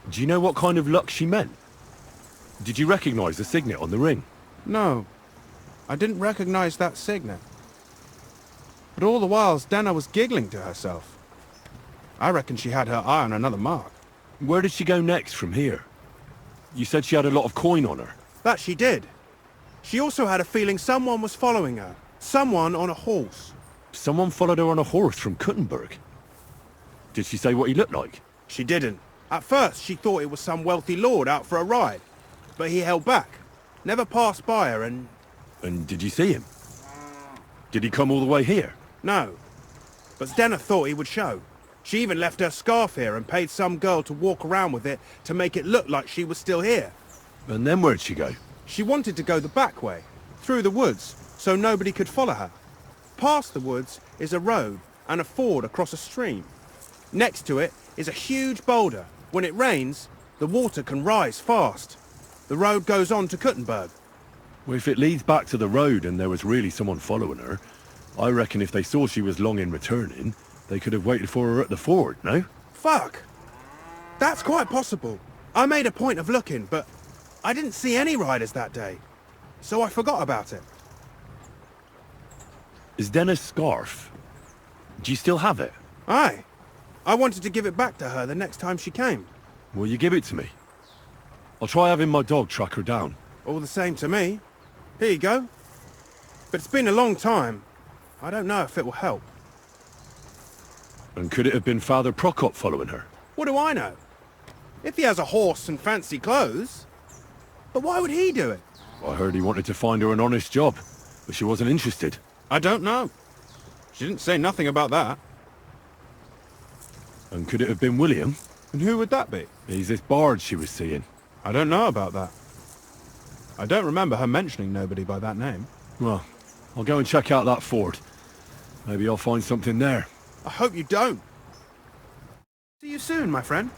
Do you know what kind of luck she meant? Did you recognize the signet on the ring? No. I didn't recognize that signet. But all the while, Zdena was giggling to herself. I reckon she had her eye on another mark. Where did she go next from here? You said she had a lot of coin on her. That she did. She also had a feeling someone was following her. Someone on a horse. Someone followed her on a horse from Kuttenberg. Did she say what he looked like? She didn't. At first, she thought it was some wealthy lord out for a ride. But he held back. Never passed by her and... And did you see him? Did he come all the way here? No. But Zdena thought he would show. She even left her scarf here and paid some girl to walk around with it to make it look like she was still here. And then where'd she go? She wanted to go the back way, through the woods, so nobody could follow her. Past the woods is a road and a ford across a stream. Next to it is a huge boulder. When it rains, the water can rise fast. The road goes on to Kuttenberg. Well, if it leads back to the road and there was really someone following her, I reckon if they saw she was long in returning, they could have waited for her at the ford, no? Fuck! That's quite possible. I made a point of looking, but I didn't see any riders that day, so I forgot about it. Is Denna's scarf? Do you still have it? Aye. I wanted to give it back to her the next time she came. Will you give it to me? I'll try having my dog track her down. All the same to me. Here you go. But it's been a long time. I don't know if it will help. And could it have been Father Prokop following her? What do I know? If he has a horse and fancy clothes. But why would he do it? I heard he wanted to find her an honest job, but she wasn't interested. I don't know. She didn't say nothing about that. And could it have been William? And who would that be? He's this bard she was seeing. I don't know about that. I don't remember her mentioning nobody by that name. Well, I'll go and check out that ford. Maybe I'll find something there. I hope you don't. See you soon, my friend.